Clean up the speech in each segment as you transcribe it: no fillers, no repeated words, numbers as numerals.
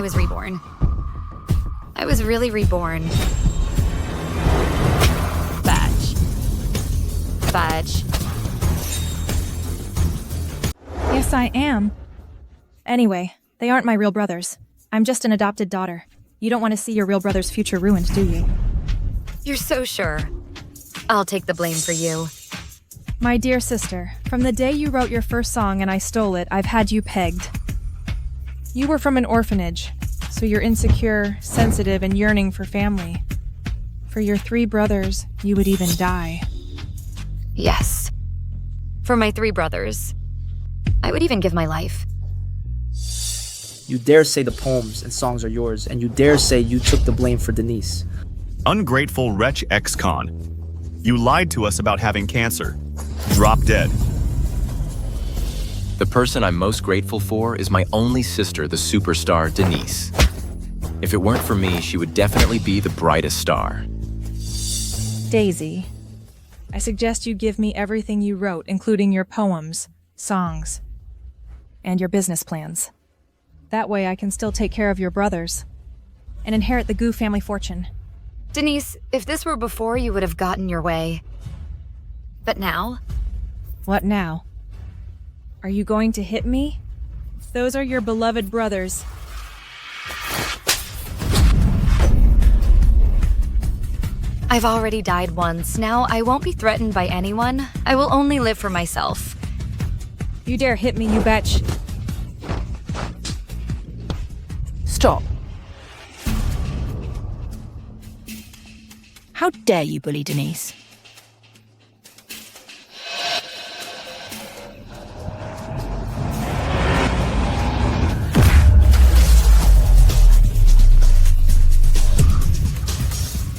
I was reborn. I was really reborn. Badge. Badge. Yes, I am. Anyway, they aren't my real brothers. I'm just an adopted daughter. You don't want to see your real brother's future ruined, do you? You're so sure. I'll take the blame for you. My dear sister, from the day you wrote your first song and I stole it, I've had you pegged. You were from an orphanage, so you're insecure, sensitive, and yearning for family. For your 3 brothers, you would even die. Yes. For my 3 brothers. I would even give my life. You dare say the poems and songs are yours, and you dare say you took the blame for Denise. Ungrateful wretch ex-con. You lied to us about having cancer. Drop dead. The person I'm most grateful for is my only sister, the superstar Denise. If it weren't for me, she would definitely be the brightest star. Daisy, I suggest you give me everything you wrote, including your poems, songs, and your business plans. That way I can still take care of your brothers and inherit the Gu family fortune. Denise, if this were before, you would have gotten your way. But now? What now? Are you going to hit me? Those are your beloved brothers. I've already died once. Now I won't be threatened by anyone. I will only live for myself. You dare hit me, you betch. Stop. How dare you bully Denise?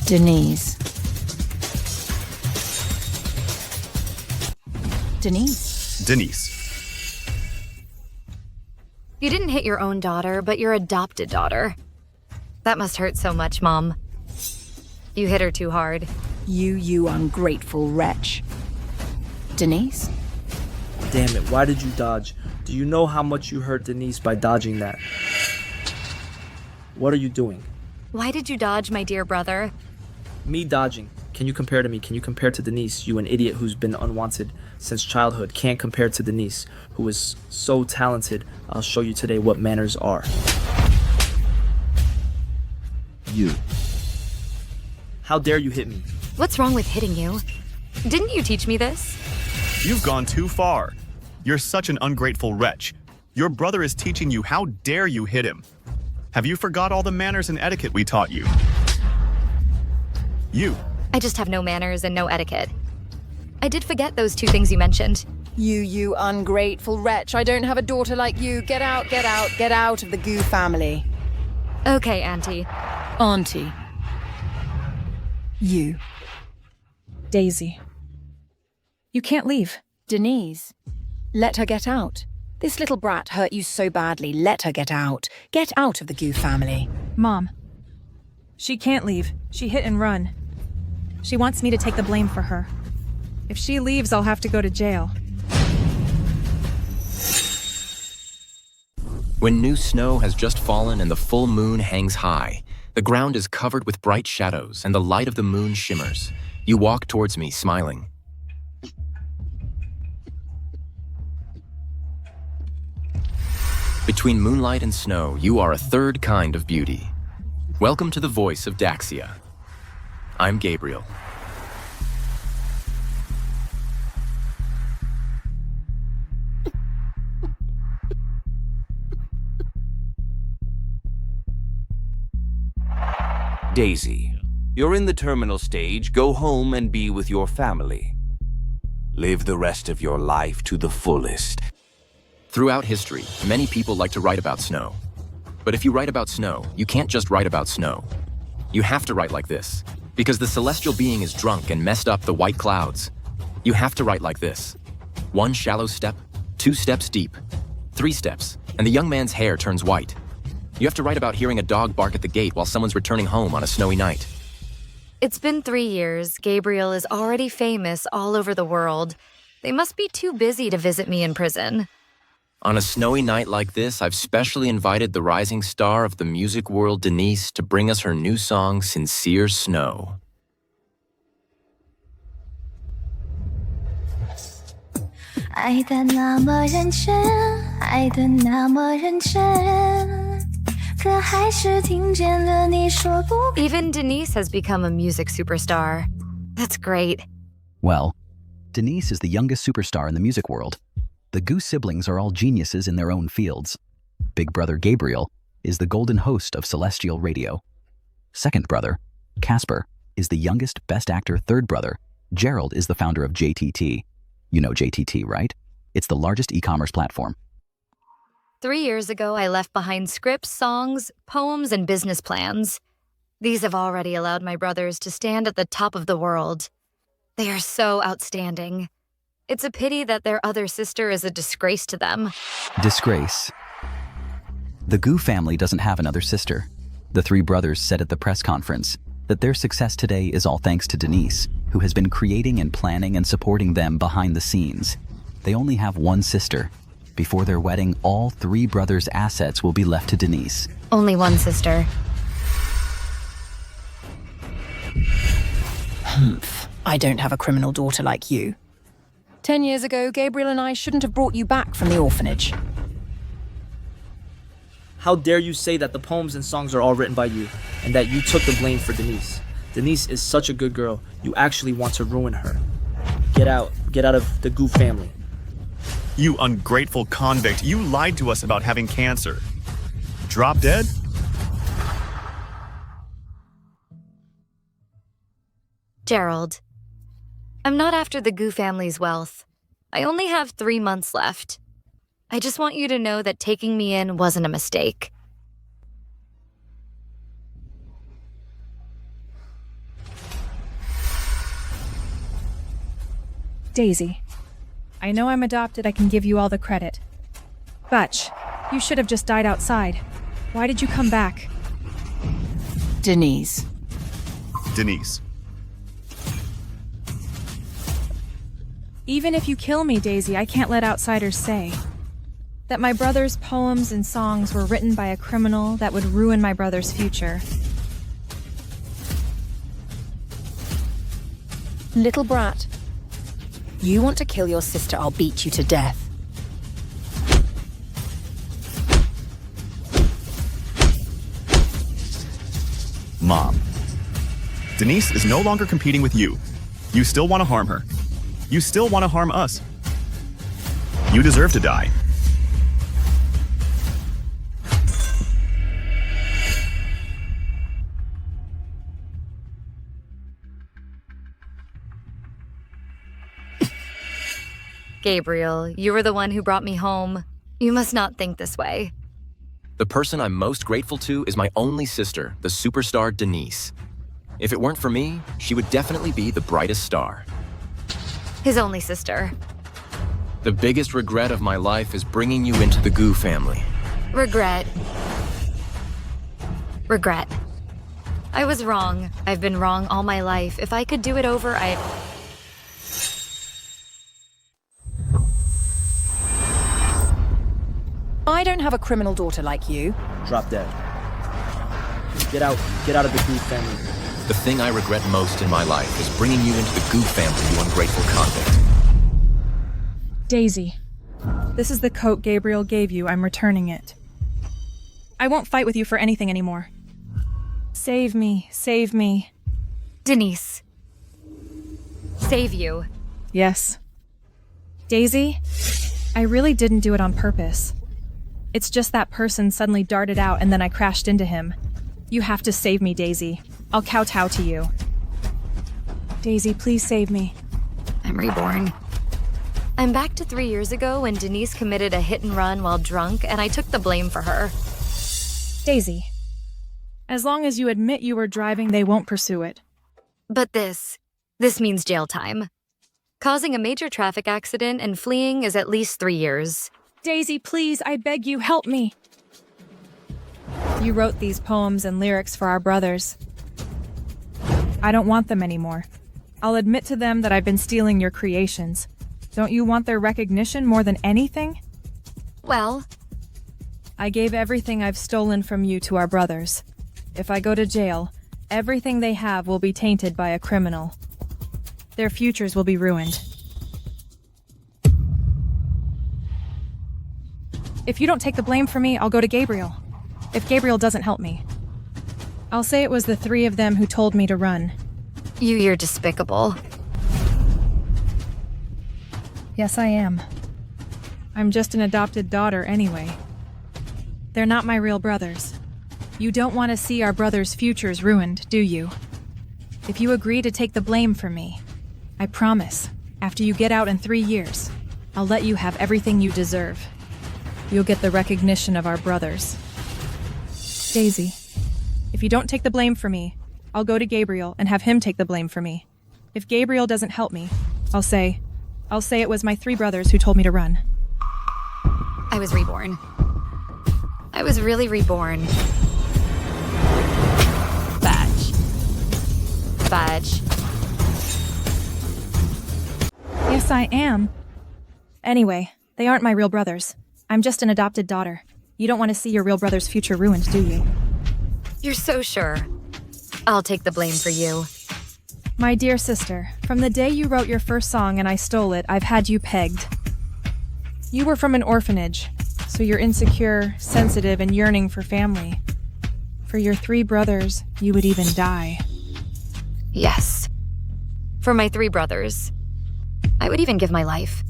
Denise. Denise. Denise. You didn't hit your own daughter, but your adopted daughter. That must hurt so much, Mom. You hit her too hard. You ungrateful wretch. Denise? Damn it, why did you dodge? Do you know how much you hurt Denise by dodging that? What are you doing? Why did you dodge, my dear brother? Me dodging. Can you compare to me? Can you compare to Denise? You an idiot who's been unwanted since childhood. Can't compare to Denise, who is so talented. I'll show you today what manners are. You. How dare you hit me? What's wrong with hitting you? Didn't you teach me this? You've gone too far. You're such an ungrateful wretch. Your brother is teaching you. How dare you hit him? Have you forgot all the manners and etiquette we taught you? You. I just have no manners and no etiquette. I did forget those 2 things you mentioned. You ungrateful wretch. I don't have a daughter like you. Get out, get out, get out of the Gu family. Okay, Auntie. Auntie. You. Daisy. You can't leave. Denise. Let her get out. This little brat hurt you so badly. Let her get out. Get out of the Gu family. Mom. She can't leave. She hit and run. She wants me to take the blame for her. If she leaves, I'll have to go to jail. When new snow has just fallen and the full moon hangs high, the ground is covered with bright shadows and the light of the moon shimmers. You walk towards me, smiling. Between moonlight and snow, you are a third kind of beauty. Welcome to the voice of Daxia. I'm Gabriel. Daisy, you're in the terminal stage. Go home and be with your family. Live the rest of your life to the fullest. Throughout history, many people like to write about snow. But if you write about snow, you can't just write about snow. You have to write like this, because the celestial being is drunk and messed up the white clouds. You have to write like this. 1 shallow step, 2 steps deep, 3 steps, and the young man's hair turns white. You have to write about hearing a dog bark at the gate while someone's returning home on a snowy night. It's been 3 years. Gabriel is already famous all over the world. They must be too busy to visit me in prison. On a snowy night like this, I've specially invited the rising star of the music world, Denise, to bring us her new song, Sincere Snow. Even Denise has become a music superstar. That's great. Well, Denise is the youngest superstar in the music world. The Goose siblings are all geniuses in their own fields. Big brother Gabriel is the golden host of Celestial Radio. Second brother, Casper, is the youngest best actor. Third brother, Gerald, is the founder of JTT. You know JTT, right? It's the largest e-commerce platform. 3 years ago, I left behind scripts, songs, poems, and business plans. These have already allowed my brothers to stand at the top of the world. They are so outstanding. It's a pity that their other sister is a disgrace to them. Disgrace. The Goo family doesn't have another sister. The three brothers said at the press conference that their success today is all thanks to Denise, who has been creating and planning and supporting them behind the scenes. They only have one sister. Before their wedding, all three brothers' assets will be left to Denise. Only one sister. Humph. I don't have a criminal daughter like you. 10 years ago, Gabriel and I shouldn't have brought you back from the orphanage. How dare you say that the poems and songs are all written by you, and that you took the blame for Denise? Denise is such a good girl. You actually want to ruin her. Get out. Get out of the Goo family. You ungrateful convict, you lied to us about having cancer. Drop dead? Gerald, I'm not after the Goo family's wealth. I only have 3 months left. I just want you to know that taking me in wasn't a mistake. Daisy, I know I'm adopted, I can give you all the credit. Butch, you should have just died outside. Why did you come back? Denise. Denise. Even if you kill me, Daisy, I can't let outsiders say that my brother's poems and songs were written by a criminal that would ruin my brother's future. Little brat. You want to kill your sister, I'll beat you to death. Mom. Denise is no longer competing with you. You still want to harm her. You still want to harm us. You deserve to die. Gabriel, you were the one who brought me home. You must not think this way. The person I'm most grateful to is my only sister, the superstar Denise. If it weren't for me, she would definitely be the brightest star. His only sister. The biggest regret of my life is bringing you into the Goo family. Regret. Regret. I was wrong. I've been wrong all my life. If I could do it over, I don't have a criminal daughter like you. Drop dead. Get out. Get out of the Goo family. The thing I regret most in my life is bringing you into the Goo family, you ungrateful convict. Daisy, this is the coat Gabriel gave you. I'm returning it. I won't fight with you for anything anymore. Save me. Save me. Denise. Save you. Yes. Daisy, I really didn't do it on purpose. It's just that person suddenly darted out and then I crashed into him. You have to save me, Daisy. I'll kowtow to you. Daisy, please save me. I'm reborn. I'm back to 3 years ago when Denise committed a hit and run while drunk, and I took the blame for her. Daisy, as long as you admit you were driving, they won't pursue it. But this means jail time. Causing a major traffic accident and fleeing is at least 3 years. Daisy, please, I beg you, help me. You wrote these poems and lyrics for our brothers. I don't want them anymore. I'll admit to them that I've been stealing your creations. Don't you want their recognition more than anything? Well, I gave everything I've stolen from you to our brothers. If I go to jail, everything they have will be tainted by a criminal. Their futures will be ruined. If you don't take the blame for me, I'll go to Gabriel. If Gabriel doesn't help me, I'll say it was the three of them who told me to run. you're despicable. Yes, I am. I'm just an adopted daughter anyway. They're not my real brothers. You don't want to see our brothers' futures ruined, do you? If you agree to take the blame for me, I promise, after you get out in 3 years, I'll let you have everything you deserve. You'll get the recognition of our brothers. Daisy, if you don't take the blame for me, I'll go to Gabriel and have him take the blame for me. If Gabriel doesn't help me, I'll say it was my 3 brothers who told me to run. I was reborn. I was really reborn. Badge. Yes, I am. Anyway, they aren't my real brothers. I'm just an adopted daughter. You don't want to see your real brother's future ruined, do you? You're so sure. I'll take the blame for you. My dear sister, from the day you wrote your first song and I stole it, I've had you pegged. You were from an orphanage, so you're insecure, sensitive, and yearning for family. For your 3 brothers, you would even die. Yes. For my 3 brothers. I would even give my life.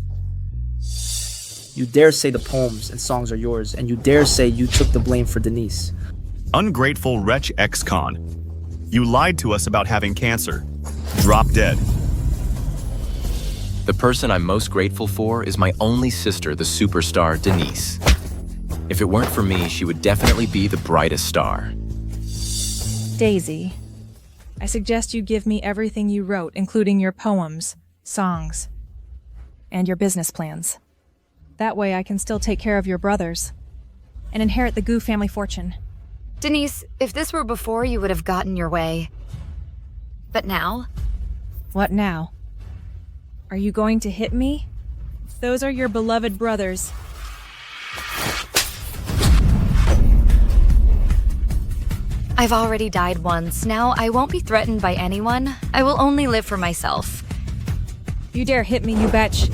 You dare say the poems and songs are yours, and you dare say you took the blame for Denise. Ungrateful wretch ex-con. You lied to us about having cancer. Drop dead. The person I'm most grateful for is my only sister, the superstar Denise. If it weren't for me, she would definitely be the brightest star. Daisy, I suggest you give me everything you wrote, including your poems, songs, and your business plans. That way I can still take care of your brothers and inherit the Gu family fortune. Denise, if this were before, you would have gotten your way. But now? What now? Are you going to hit me? If those are your beloved brothers. I've already died once. Now I won't be threatened by anyone. I will only live for myself. You dare hit me, you betch.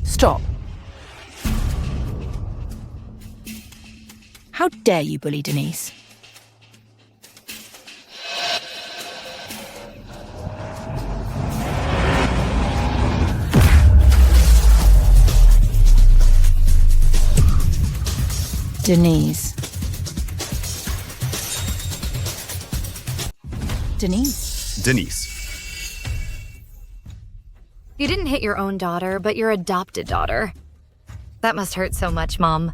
Stop. How dare you bully Denise? Denise. Denise. You didn't hit your own daughter, but your adopted daughter. That must hurt so much, Mom.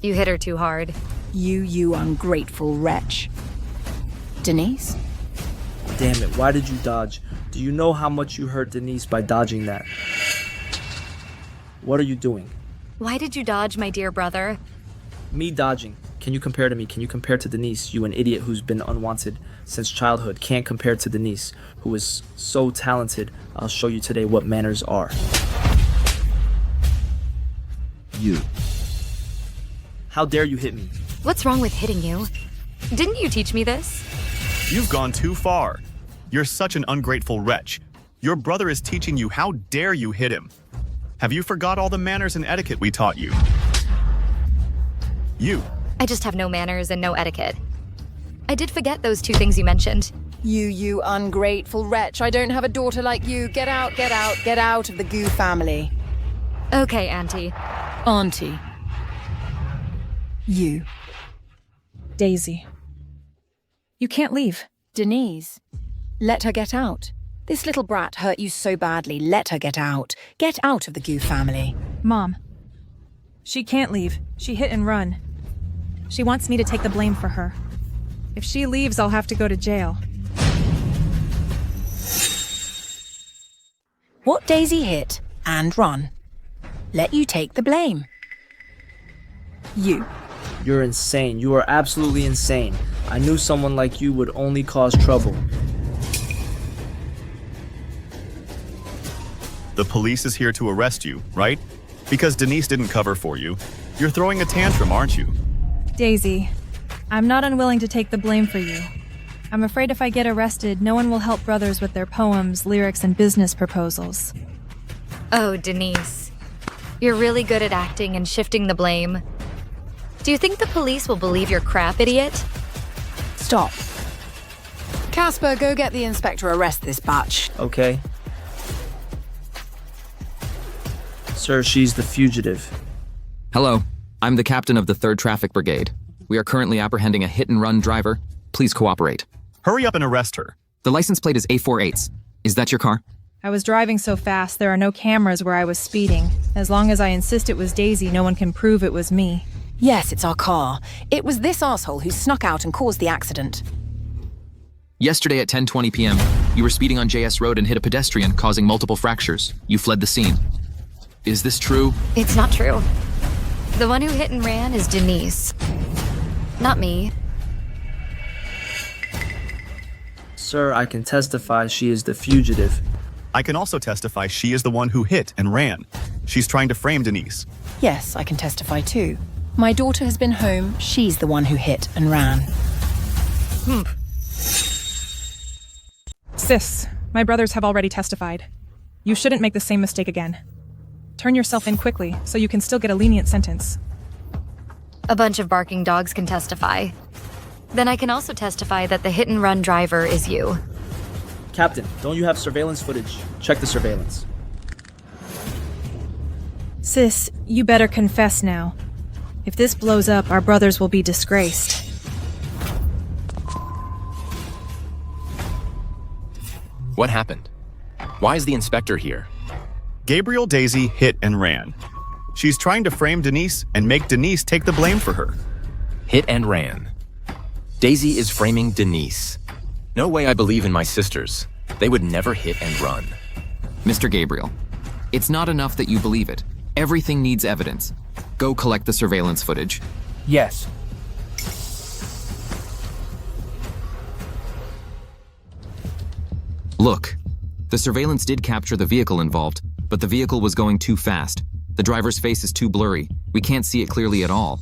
You hit her too hard. You ungrateful wretch. Denise? Damn it, why did you dodge? Do you know how much you hurt Denise by dodging that? What are you doing? Why did you dodge, my dear brother? Me dodging. Can you compare to me? Can you compare to Denise, you an idiot who's been unwanted since childhood? Can't compare to Denise, who is so talented. I'll show you today what manners are. You. How dare you hit me? What's wrong with hitting you? Didn't you teach me this? You've gone too far. You're such an ungrateful wretch. Your brother is teaching you. How dare you hit him? Have you forgot all the manners and etiquette we taught you? I just have no manners and no etiquette. I did forget those 2 things you mentioned. You ungrateful wretch. I don't have a daughter like you. Get out, get out, get out of the Gu family. Okay, Auntie. Auntie. You. Daisy. You can't leave. Denise. Let her get out. This little brat hurt you so badly. Let her get out. Get out of the Gu family. Mom. She can't leave. She hit and run. She wants me to take the blame for her. If she leaves, I'll have to go to jail. What Daisy hit and run. Let you take the blame. You. You're insane. You are absolutely insane. I knew someone like you would only cause trouble. The the police is here to arrest you, right? Because Denise didn't cover for you. You're throwing a tantrum, aren't you? Daisy, I'm not unwilling to take the blame for you. I'm afraid if I get arrested, no one will help brothers with their poems, lyrics, and business proposals. Oh, Denise. You're really good at acting and shifting the blame. Do you think the police will believe your crap, idiot? Stop. Casper, go get the inspector, arrest this batch. Okay. Sir, she's the fugitive. Hello, I'm the captain of the 3rd Traffic Brigade. We are currently apprehending a hit-and-run driver. Please cooperate. Hurry up and arrest her. The license plate is A48s. Is that your car? I was driving so fast, there are no cameras where I was speeding. As long as I insist it was Daisy, no one can prove it was me. Yes, it's our car. It was this arsehole who snuck out and caused the accident. Yesterday at 10:20 p.m., you were speeding on JS Road and hit a pedestrian, causing multiple fractures. You fled the scene. Is this true? It's not true. The one who hit and ran is Denise. Not me. Sir, I can testify she is the fugitive. I can also testify she is the one who hit and ran. She's trying to frame Denise. Yes, I can testify too. My daughter has been home. She's the one who hit and ran. Sis, my brothers have already testified. You shouldn't make the same mistake again. Turn yourself in quickly so you can still get a lenient sentence. A bunch of barking dogs can testify. Then I can also testify that the hit-and-run driver is you. Captain, don't you have surveillance footage? Check the surveillance. Sis, you better confess now. If this blows up, our brothers will be disgraced. What happened? Why is the inspector here? Gabriel Daisy hit and ran. She's trying to frame Denise and make Denise take the blame for her. Hit and ran. Daisy is framing Denise. No way I believe in my sisters. They would never hit and run. Mr. Gabriel, it's not enough that you believe it. Everything needs evidence. Go collect the surveillance footage. Yes. Look, the surveillance did capture the vehicle involved, but the vehicle was going too fast. The driver's face is too blurry. We can't see it clearly at all.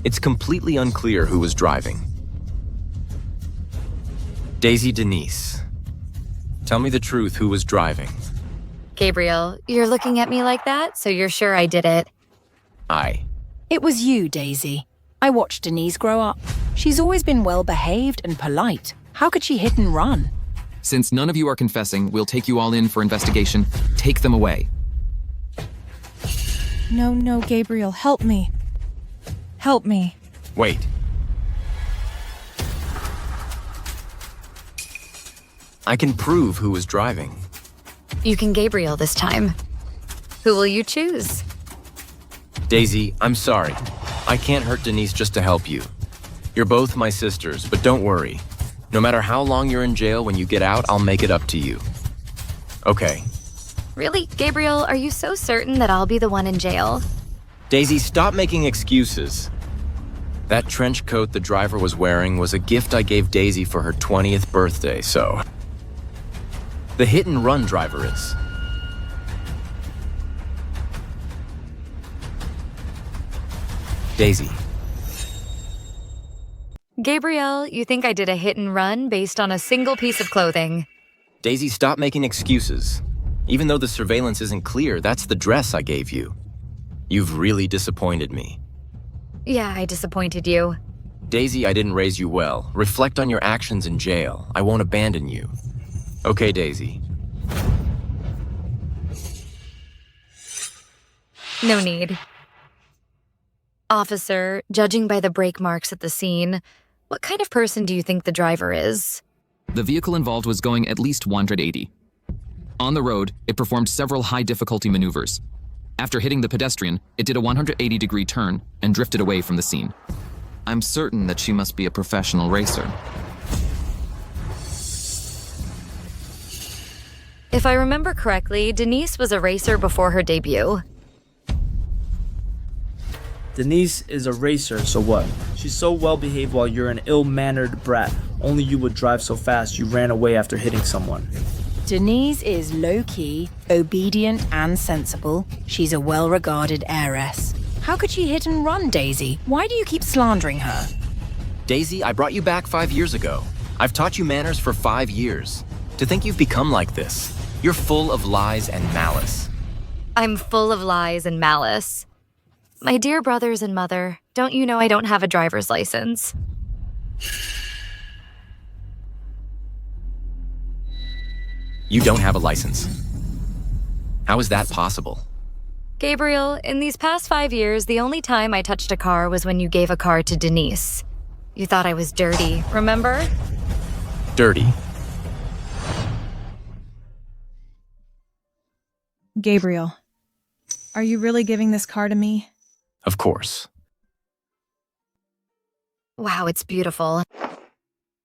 It's completely unclear who was driving. Daisy Denise. Tell me the truth, who was driving? Gabriel, you're looking at me like that, so you're sure I did it. It was you, Daisy. I watched Denise grow up. She's always been well-behaved and polite. How could she hit and run? Since none of you are confessing, we'll take you all in for investigation. Take them away. No, Gabriel, help me. Help me. Wait. I can prove who was driving. You can Gabriel this time. Who will you choose? Daisy, I'm sorry. I can't hurt Denise just to help you. You're both my sisters, but don't worry. No matter how long you're in jail, when you get out, I'll make it up to you. Okay. Really, Gabriel, are you so certain that I'll be the one in jail? Daisy, stop making excuses. That trench coat the driver was wearing was a gift I gave Daisy for her 20th birthday, so... The hit-and-run driver is. Daisy. Gabriel, you think I did a hit and run based on a single piece of clothing? Daisy, stop making excuses. Even though the surveillance isn't clear, that's the dress I gave you. You've really disappointed me. Yeah, I disappointed you. Daisy, I didn't raise you well. Reflect on your actions in jail. I won't abandon you. Okay, Daisy. No need. Officer, judging by the brake marks at the scene, what kind of person do you think the driver is? The vehicle involved was going at least 180. On the road, it performed several high-difficulty maneuvers. After hitting the pedestrian, it did a 180-degree turn and drifted away from the scene. I'm certain that she must be a professional racer. If I remember correctly, Denise was a racer before her debut. Denise is a racer, so what? She's so well behaved while you're an ill-mannered brat. Only you would drive so fast you ran away after hitting someone. Denise is low-key, obedient, and sensible. She's a well-regarded heiress. How could she hit and run, Daisy? Why do you keep slandering her? Daisy, I brought you back 5 years ago. I've taught you manners for 5 years. To think you've become like this, you're full of lies and malice. I'm full of lies and malice. My dear brothers and mother, don't you know I don't have a driver's license? You don't have a license. How is that possible? Gabriel, in these past 5 years, the only time I touched a car was when you gave a car to Denise. You thought I was dirty, remember? Dirty. Gabriel, are you really giving this car to me? Of course. Wow, it's beautiful.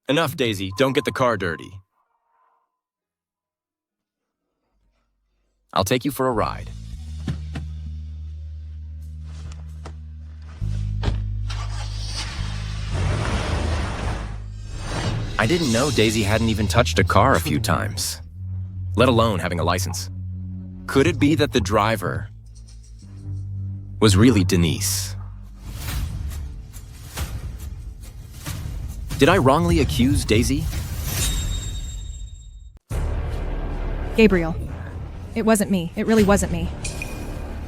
Enough, Daisy. Don't get the car dirty. I'll take you for a ride. I didn't know Daisy hadn't even touched a car a few times, let alone having a license. Could it be that the driver was really Denise? Did I wrongly accuse Daisy? Gabriel, it wasn't me. It really wasn't me.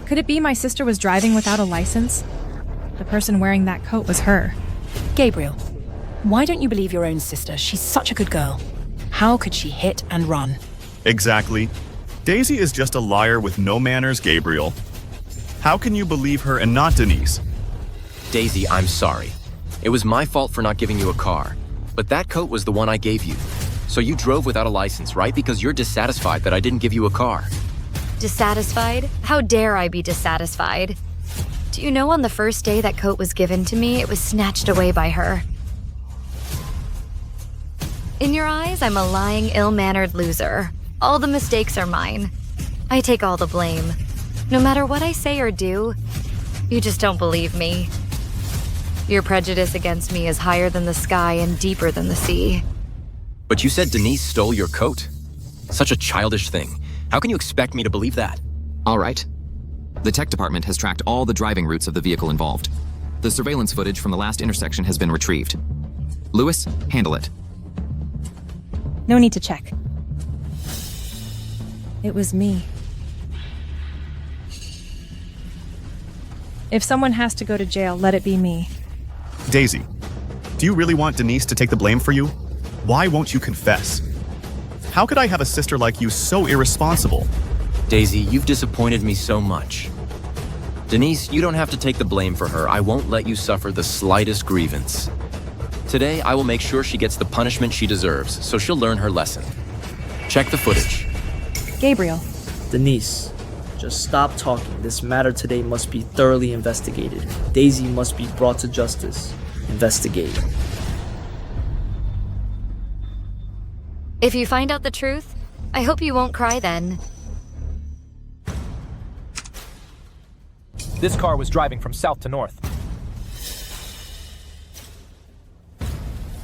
Could it be my sister was driving without a license? The person wearing that coat was her. Gabriel, why don't you believe your own sister? She's such a good girl. How could she hit and run? Exactly. Daisy is just a liar with no manners, Gabriel. How can you believe her and not Denise? Daisy, I'm sorry. It was my fault for not giving you a car, but that coat was the one I gave you. So you drove without a license, right? Because you're dissatisfied that I didn't give you a car. Dissatisfied? How dare I be dissatisfied? Do you know on the first day that coat was given to me, it was snatched away by her? In your eyes, I'm a lying, ill-mannered loser. All the mistakes are mine. I take all the blame. No matter what I say or do, you just don't believe me. Your prejudice against me is higher than the sky and deeper than the sea. But you said Denise stole your coat. Such a childish thing. How can you expect me to believe that? All right. The tech department has tracked all the driving routes of the vehicle involved. The surveillance footage from the last intersection has been retrieved. Lewis, handle it. No need to check. It was me. If someone has to go to jail, let it be me. Daisy, do you really want Denise to take the blame for you? Why won't you confess? How could I have a sister like you so irresponsible? Daisy, you've disappointed me so much. Denise, you don't have to take the blame for her. I won't let you suffer the slightest grievance. Today, I will make sure she gets the punishment she deserves, so she'll learn her lesson. Check the footage. Gabriel. Denise, just stop talking. This matter today must be thoroughly investigated. Daisy must be brought to justice. Investigate. If you find out the truth, I hope you won't cry then. This car was driving from south to north.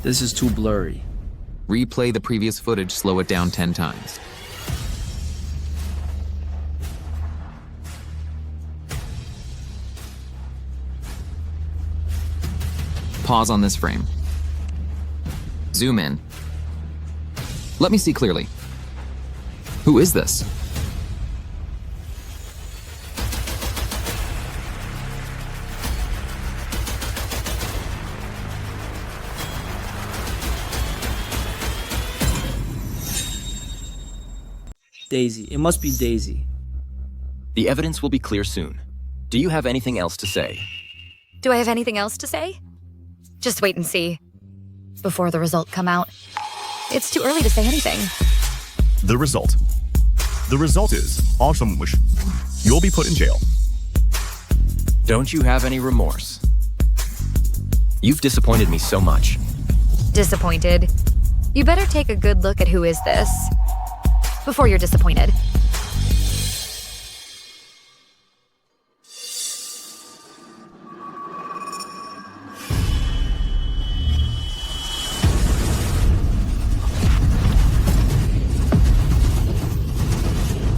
This is too blurry. Replay the previous footage, slow it down 10 times. Pause on this frame. Zoom in. Let me see clearly. Who is this? Daisy. It must be Daisy. The evidence will be clear soon. Do you have anything else to say? Do I have anything else to say? Just wait and see. Before the result come out. It's too early to say anything. The result. The result is awesome. You'll be put in jail. Don't you have any remorse? You've disappointed me so much. Disappointed? You better take a good look at who is this before you're disappointed.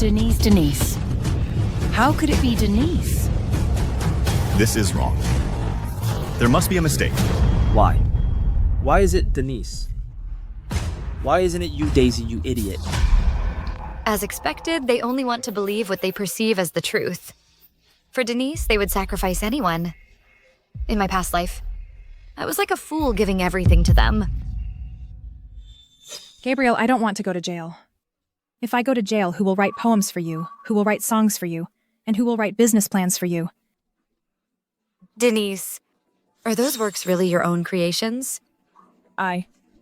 Denise. How could it be Denise? This is wrong. There must be a mistake. Why? Why is it Denise? Why isn't it you, Daisy, you idiot? As expected, they only want to believe what they perceive as the truth. For Denise, they would sacrifice anyone. In my past life, I was like a fool giving everything to them. Gabriel, I don't want to go to jail. If I go to jail, who will write poems for you? Who will write songs for you? And who will write business plans for you? Denise, are those works really your own creations?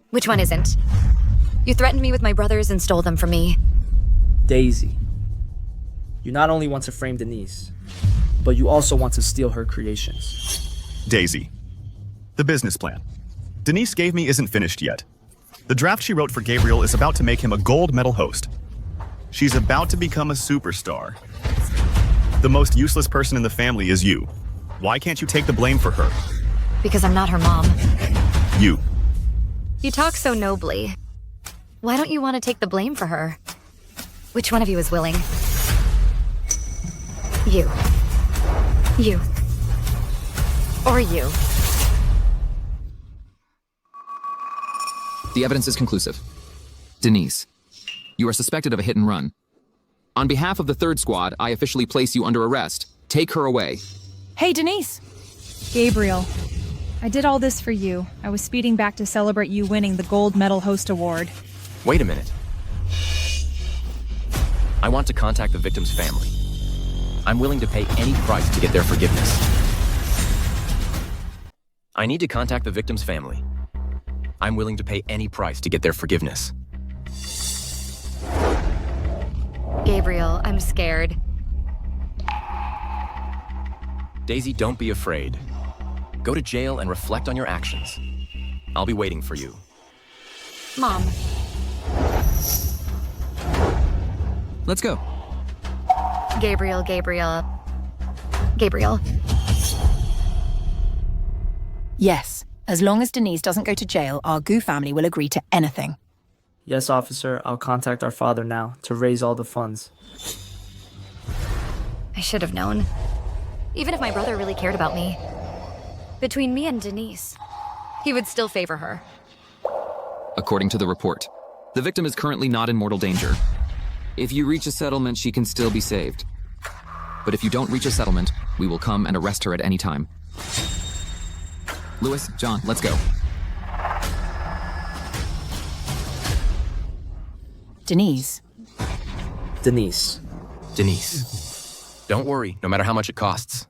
Which one isn't? You threatened me with my brothers and stole them from me. Daisy, you not only want to frame Denise, but you also want to steal her creations. Daisy, the business plan Denise gave me isn't finished yet. The draft she wrote for Gabriel is about to make him a gold medal host. She's about to become a superstar. The most useless person in the family is you. Why can't you take the blame for her? Because I'm not her mom. You. You talk so nobly. Why don't you want to take the blame for her? Which one of you is willing? You. You. Or you. The evidence is conclusive. Denise, you are suspected of a hit and run. On behalf of the third squad, I officially place you under arrest. Take her away. Hey, Denise. Gabriel, I did all this for you. I was speeding back to celebrate you winning the Gold Medal Host Award. Wait a minute. I want to contact the victim's family. I'm willing to pay any price to get their forgiveness. I need to contact the victim's family. I'm willing to pay any price to get their forgiveness. Gabriel, I'm scared. Daisy, don't be afraid. Go to jail and reflect on your actions. I'll be waiting for you. Mom. Let's go. Gabriel. Yes, as long as Denise doesn't go to jail, our Goo family will agree to anything. Yes, officer, I'll contact our father now to raise all the funds. I should have known. Even if my brother really cared about me. Between me and Denise, he would still favor her. According to the report, the victim is currently not in mortal danger. If you reach a settlement, she can still be saved. But if you don't reach a settlement, we will come and arrest her at any time. Lewis, John, let's go. Denise. Don't worry, no matter how much it costs.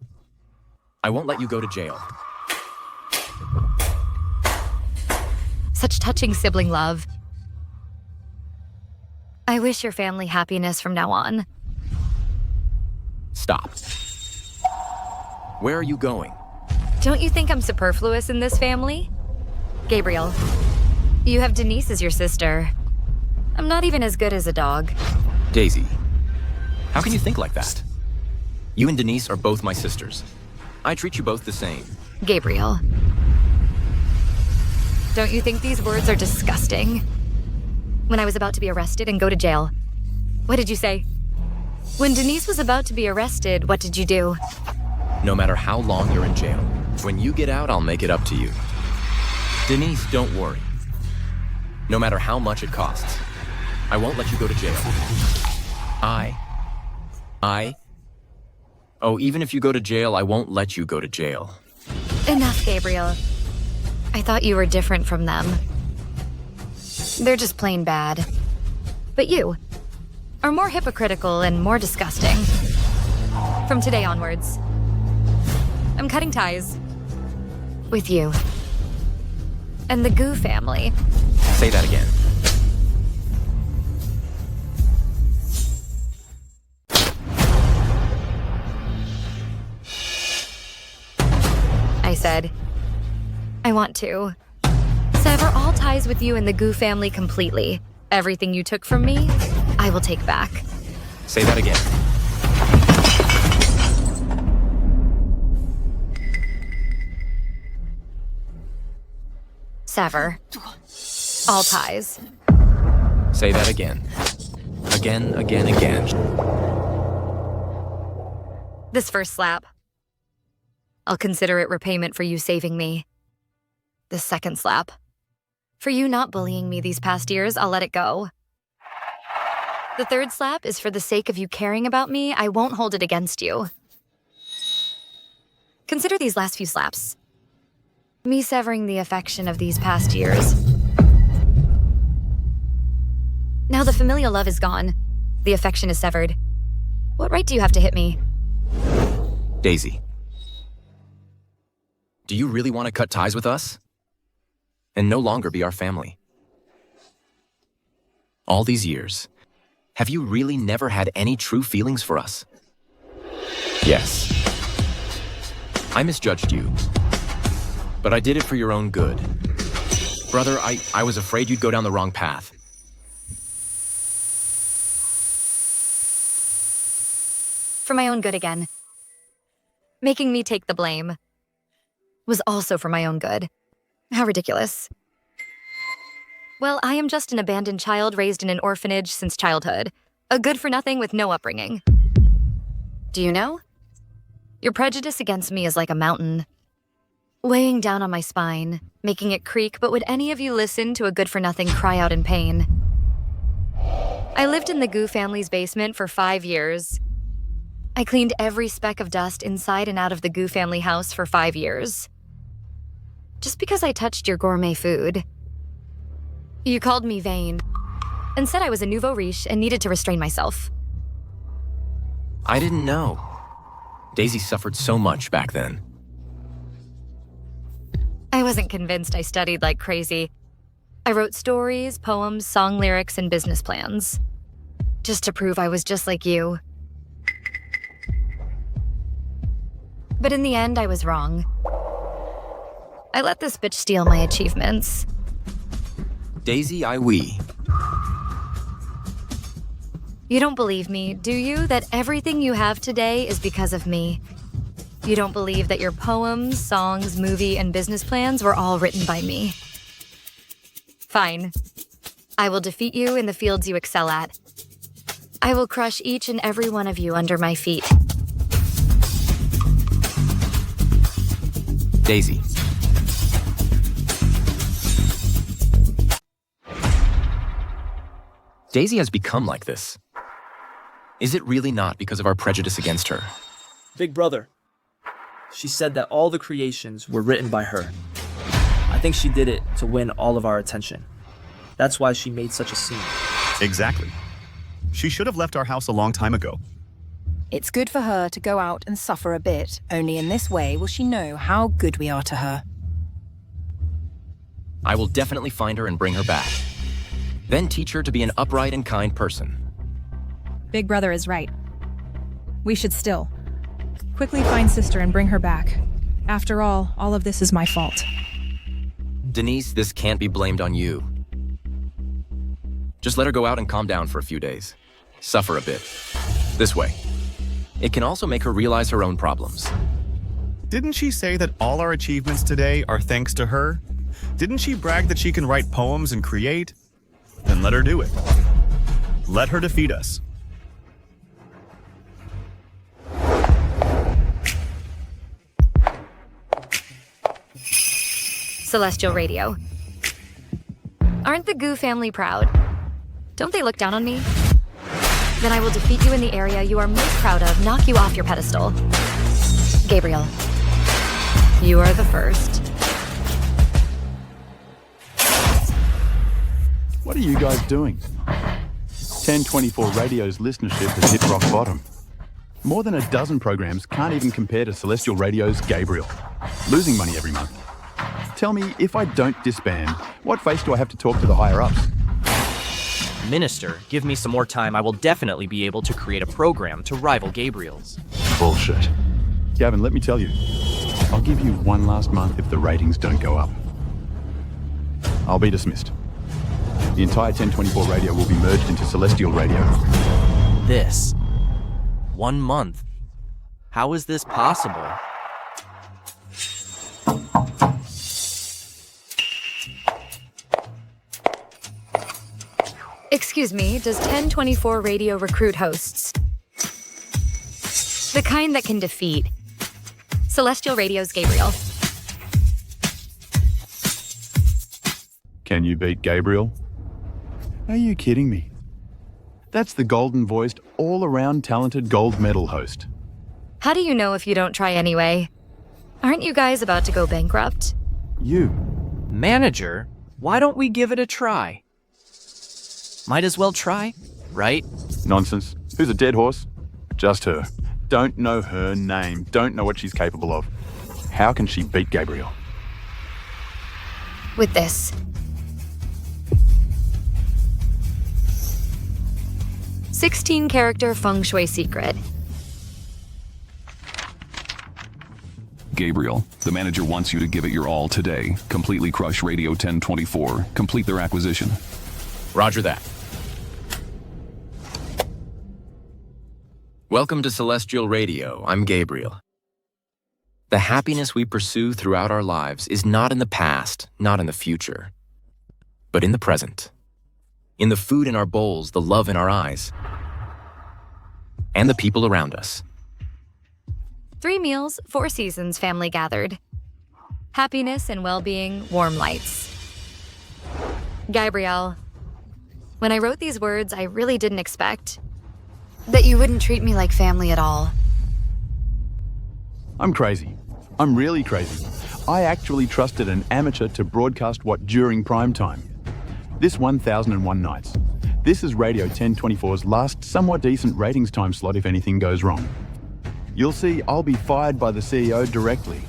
I won't let you go to jail. Such touching sibling love. I wish your family happiness from now on. Stop. Where are you going? Don't you think I'm superfluous in this family? Gabriel, you have Denise as your sister. I'm not even as good as a dog. Daisy, how can you think like that? You and Denise are both my sisters. I treat you both the same. Gabriel. Don't you think these words are disgusting? When I was about to be arrested and go to jail, what did you say? When Denise was about to be arrested, what did you do? No matter how long you're in jail, when you get out, I'll make it up to you. Denise, don't worry. No matter how much it costs, I won't let you go to jail. Even if you go to jail, I won't let you go to jail. Enough, Gabriel. I thought you were different from them. They're just plain bad. But you are more hypocritical and more disgusting. From today onwards, I'm cutting ties with you and the Goo family. Say that again. I said, I want to sever all ties with you and the Goo family completely. Everything you took from me, I will take back. Say that again. Sever all ties. Say that again. Again, again, again. This first slap. I'll consider it repayment for you saving me. This second slap. For you not bullying me these past years, I'll let it go. The third slap is for the sake of you caring about me, I won't hold it against you. Consider these last few slaps. Me severing the affection of these past years. Now the familial love is gone. The affection is severed. What right do you have to hit me? Daisy. Do you really want to cut ties with us? And no longer be our family? All these years, have you really never had any true feelings for us? Yes. I misjudged you. But I did it for your own good. Brother, I was afraid you'd go down the wrong path. For my own good again. Making me take the blame was also for my own good. How ridiculous. Well, I am just an abandoned child raised in an orphanage since childhood. A good-for-nothing with no upbringing. Do you know? Your prejudice against me is like a mountain, weighing down on my spine, making it creak, but would any of you listen to a good-for-nothing cry out in pain? I lived in the Gu family's basement for 5 years. I cleaned every speck of dust inside and out of the Gu family house for 5 years. Just because I touched your gourmet food. You called me vain, and said I was a nouveau riche and needed to restrain myself. I didn't know. Daisy suffered so much back then. I wasn't convinced I studied like crazy. I wrote stories, poems, song lyrics, and business plans. Just to prove I was just like you. But in the end, I was wrong. I let this bitch steal my achievements. Daisy, You don't believe me, do you, that everything you have today is because of me? You don't believe that your poems, songs, movie, and business plans were all written by me? Fine. I will defeat you in the fields you excel at. I will crush each and every one of you under my feet. Daisy. Daisy has become like this. Is it really not because of our prejudice against her? Big brother. She said that all the creations were written by her. I think she did it to win all of our attention. That's why she made such a scene. Exactly. She should have left our house a long time ago. It's good for her to go out and suffer a bit. Only in this way will she know how good we are to her. I will definitely find her and bring her back. Then teach her to be an upright and kind person. Big brother is right. We should still quickly find sister and bring her back. After all of this is my fault. Denise, this can't be blamed on you. Just let her go out and calm down for a few days. Suffer a bit. This way. It can also make her realize her own problems. Didn't she say that all our achievements today are thanks to her? Didn't she brag that she can write poems and create? Then let her do it. Let her defeat us. Celestial Radio. Aren't the Gu family proud? Don't they look down on me? Then I will defeat you in the area you are most proud of, knock you off your pedestal. Gabriel, you are the first. What are you guys doing? 1024 Radio's listenership has hit rock bottom. More than a dozen programs can't even compare to Celestial Radio's Gabriel, losing money every month. Tell me, if I don't disband, what face do I have to talk to the higher-ups? Minister, give me some more time. I will definitely be able to create a program to rival Gabriel's. Bullshit. Gavin, let me tell you, I'll give you one last month if the ratings don't go up. I'll be dismissed. The entire 1024 Radio will be merged into Celestial Radio. This. 1 month. How is this possible? Excuse me, does 1024 Radio recruit hosts? The kind that can defeat Celestial Radio's Gabriel. Can you beat Gabriel? Are you kidding me? That's the golden-voiced, all-around talented gold medal host. How do you know if you don't try anyway? Aren't you guys about to go bankrupt? You. Manager, why don't we give it a try? Might as well try, right? Nonsense. Who's a dead horse? Just her. Don't know her name. Don't know what she's capable of. How can she beat Gabriel? With this. 16-character feng shui secret. Gabriel, the manager wants you to give it your all today. Completely crush Radio 1024. Complete their acquisition. Roger that. Welcome to Celestial Radio. I'm Gabriel. The happiness we pursue throughout our lives is not in the past, not in the future, but in the present. In the food in our bowls, the love in our eyes, and the people around us. 3 meals, 4 seasons, family gathered. Happiness and well-being, warm lights. Gabrielle, when I wrote these words, I really didn't expect that you wouldn't treat me like family at all. I'm crazy. I'm really crazy. I actually trusted an amateur to broadcast what during prime time. This 1001 Nights. This is Radio 1024's last somewhat decent ratings time slot if anything goes wrong. You'll see I'll be fired by the CEO directly.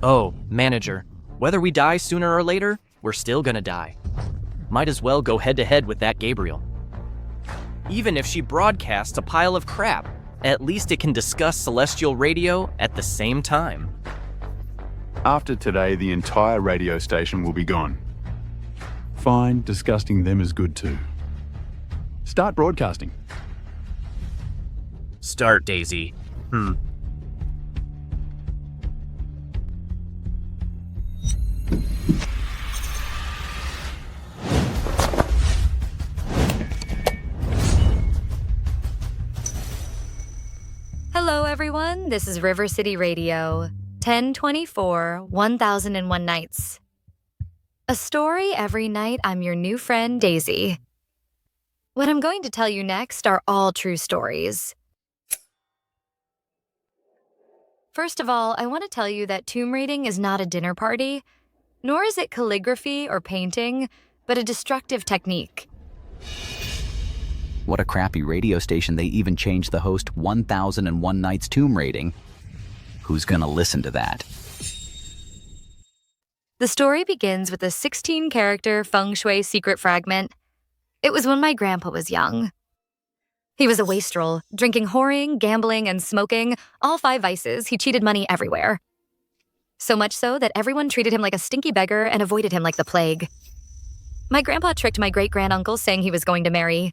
Oh, manager, whether we die sooner or later, we're still gonna die. Might as well go head-to-head with that Gabriel. Even if she broadcasts a pile of crap, at least it can discuss Celestial Radio at the same time. After today, the entire radio station will be gone. Fine, disgusting them is good too. Start broadcasting. Start, Daisy. Hello, everyone. This is River City Radio, 1024, 1001 Nights. A story every night. I'm your new friend, Daisy. What I'm going to tell you next are all true stories. First of all, I want to tell you that tomb raiding is not a dinner party, nor is it calligraphy or painting, but a destructive technique. What a crappy radio station they even changed the host 1001 Nights tomb raiding. Who's gonna listen to that? The story begins with a 16-character feng shui secret fragment. It was when my grandpa was young. He was a wastrel, drinking, whoring, gambling, and smoking, all 5 vices. He cheated money everywhere. So much so that everyone treated him like a stinky beggar and avoided him like the plague. My grandpa tricked my great-granduncle saying he was going to marry.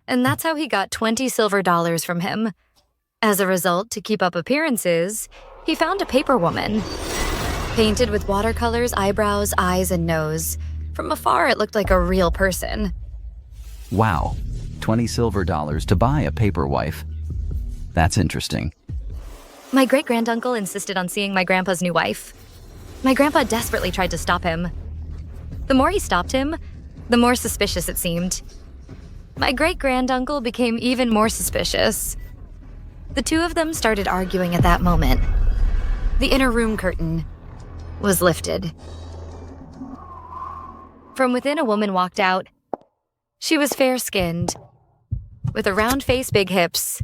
And that's how he got $20 silver from him. As a result, to keep up appearances, he found a paper woman. Painted with watercolors, eyebrows, eyes, and nose. From afar, it looked like a real person. Wow, $20 silver to buy a paper wife. That's interesting. My great-granduncle insisted on seeing my grandpa's new wife. My grandpa desperately tried to stop him. The more he stopped him, the more suspicious it seemed. My great-granduncle became even more suspicious. The two of them started arguing at that moment. The inner room curtain was lifted. From within, a woman walked out. She was fair-skinned, with a round face, big hips,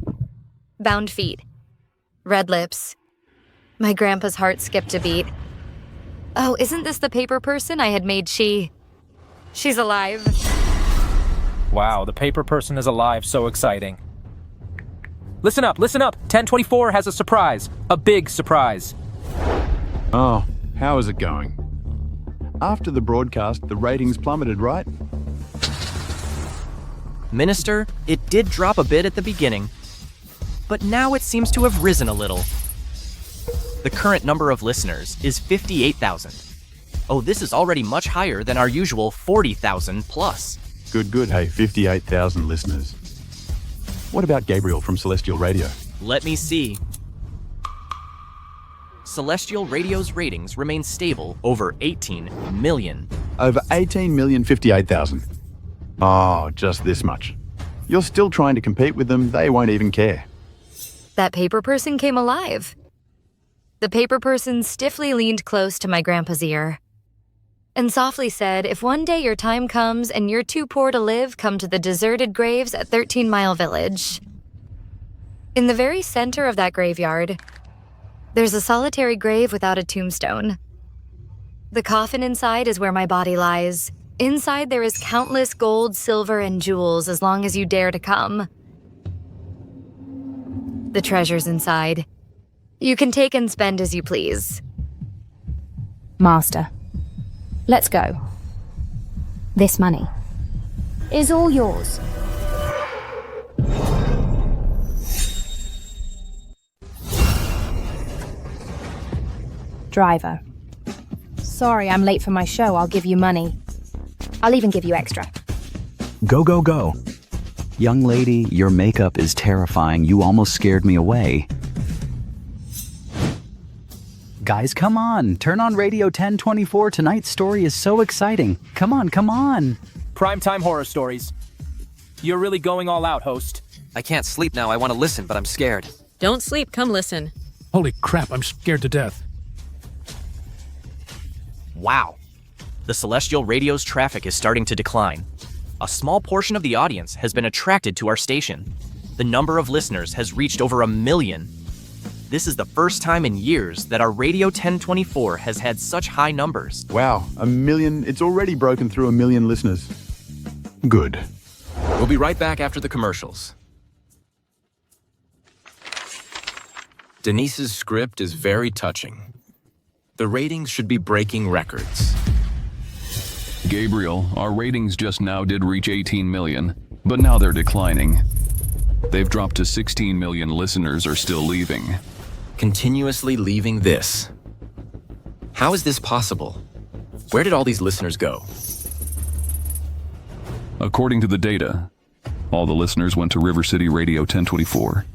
bound feet, red lips. My grandpa's heart skipped a beat. Oh, isn't this the paper person I had made She's alive. Wow, the paper person is alive. So exciting. Listen up, listen up. 1024 has a surprise. A big surprise. Oh, how is it going? After the broadcast, the ratings plummeted, right? Minister, it did drop a bit at the beginning, but now it seems to have risen a little. The current number of listeners is 58,000. Oh, this is already much higher than our usual 40,000 plus. Good. Hey, 58,000 listeners. What about Gabriel from Celestial Radio? Let me see. Celestial Radio's ratings remain stable over 18 million. Over 18,058,000. Oh, just this much. You're still trying to compete with them, they won't even care. That paper person came alive. The paper person stiffly leaned close to my grandpa's ear and softly said, "If one day your time comes and you're too poor to live, come to the deserted graves at 13 Mile Village." In the very center of that graveyard, there's a solitary grave without a tombstone. The coffin inside is where my body lies. Inside there is countless gold, silver, and jewels as long as you dare to come. The treasure's inside. You can take and spend as you please. Master, let's go. This money is all yours. Driver. Sorry, I'm late for my show. I'll give you money. I'll even give you extra. Go, go, go. Young lady, your makeup is terrifying. You almost scared me away. Guys, come on. Turn on Radio 1024. Tonight's story is so exciting. Come on, come on. Primetime horror stories. You're really going all out, host. I can't sleep now. I want to listen, but I'm scared. Don't sleep. Come listen. Holy crap, I'm scared to death. Wow. The Celestial Radio's traffic is starting to decline. A small portion of the audience has been attracted to our station. The number of listeners has reached over 1 million. This is the first time in years that our Radio 1024 has had such high numbers. Wow, 1 million. It's already broken through 1 million listeners. Good. We'll be right back after the commercials. Denise's script is very touching. The ratings should be breaking records. Gabriel, our ratings just now did reach 18 million, but now they're declining. They've dropped to 16 million. Listeners are still leaving. Continuously leaving this. How is this possible? Where did all these listeners go? According to the data, all the listeners went to River City Radio 1024.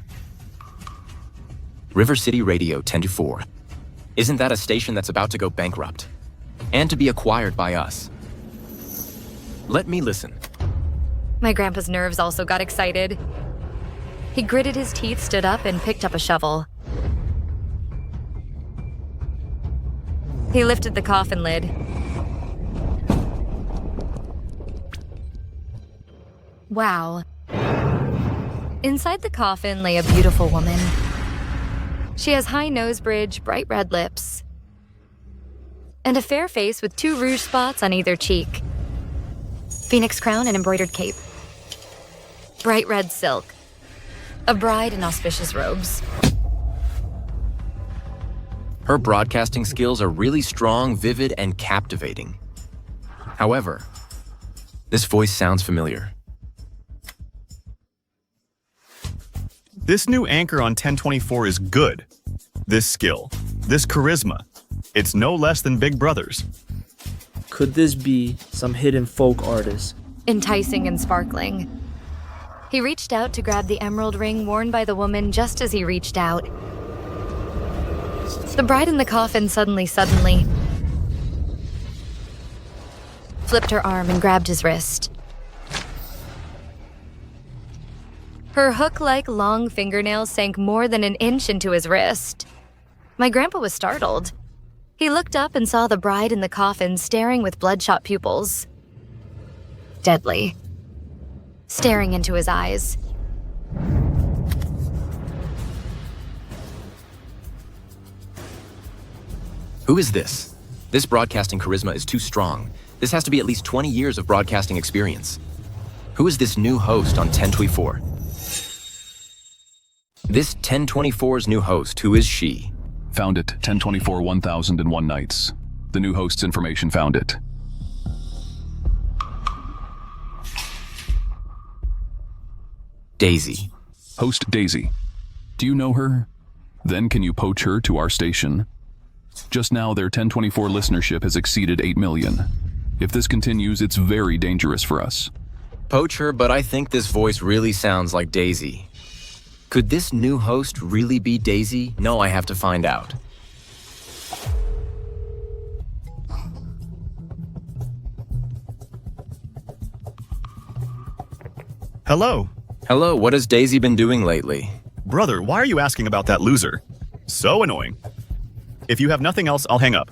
River City Radio 1024. Isn't that a station that's about to go bankrupt? And to be acquired by us? Let me listen. My grandpa's nerves also got excited. He gritted his teeth, stood up, and picked up a shovel. He lifted the coffin lid. Wow. Inside the coffin lay a beautiful woman. She has high nose bridge, bright red lips, and a fair face with 2 rouge spots on either cheek. Phoenix crown and embroidered cape. Bright red silk. A bride in auspicious robes. Her broadcasting skills are really strong, vivid, and captivating. However, this voice sounds familiar. This new anchor on 1024 is good. This skill, this charisma, it's no less than Big Brother's. Could this be some hidden folk artist? Enticing and sparkling. He reached out to grab the emerald ring worn by the woman just as he reached out. The bride in the coffin suddenly flipped her arm and grabbed his wrist. Her hook-like long fingernails sank more than an inch into his wrist. My grandpa was startled. He looked up and saw the bride in the coffin staring with bloodshot pupils. Deadly. Staring into his eyes. Who is this? This broadcasting charisma is too strong. This has to be at least 20 years of broadcasting experience. Who is this new host on 1024? This 1024's new host, who is she? Found it, 1024 1001 Nights. The new host's information found it. Daisy. Host Daisy. Do you know her? Then can you poach her to our station? Just now, their 1024 listenership has exceeded 8 million. If this continues, it's very dangerous for us. Poach her, but I think this voice really sounds like Daisy. Could this new host really be Daisy? No, I have to find out. Hello. Hello, what has Daisy been doing lately? Brother, why are you asking about that loser? So annoying. If you have nothing else, I'll hang up.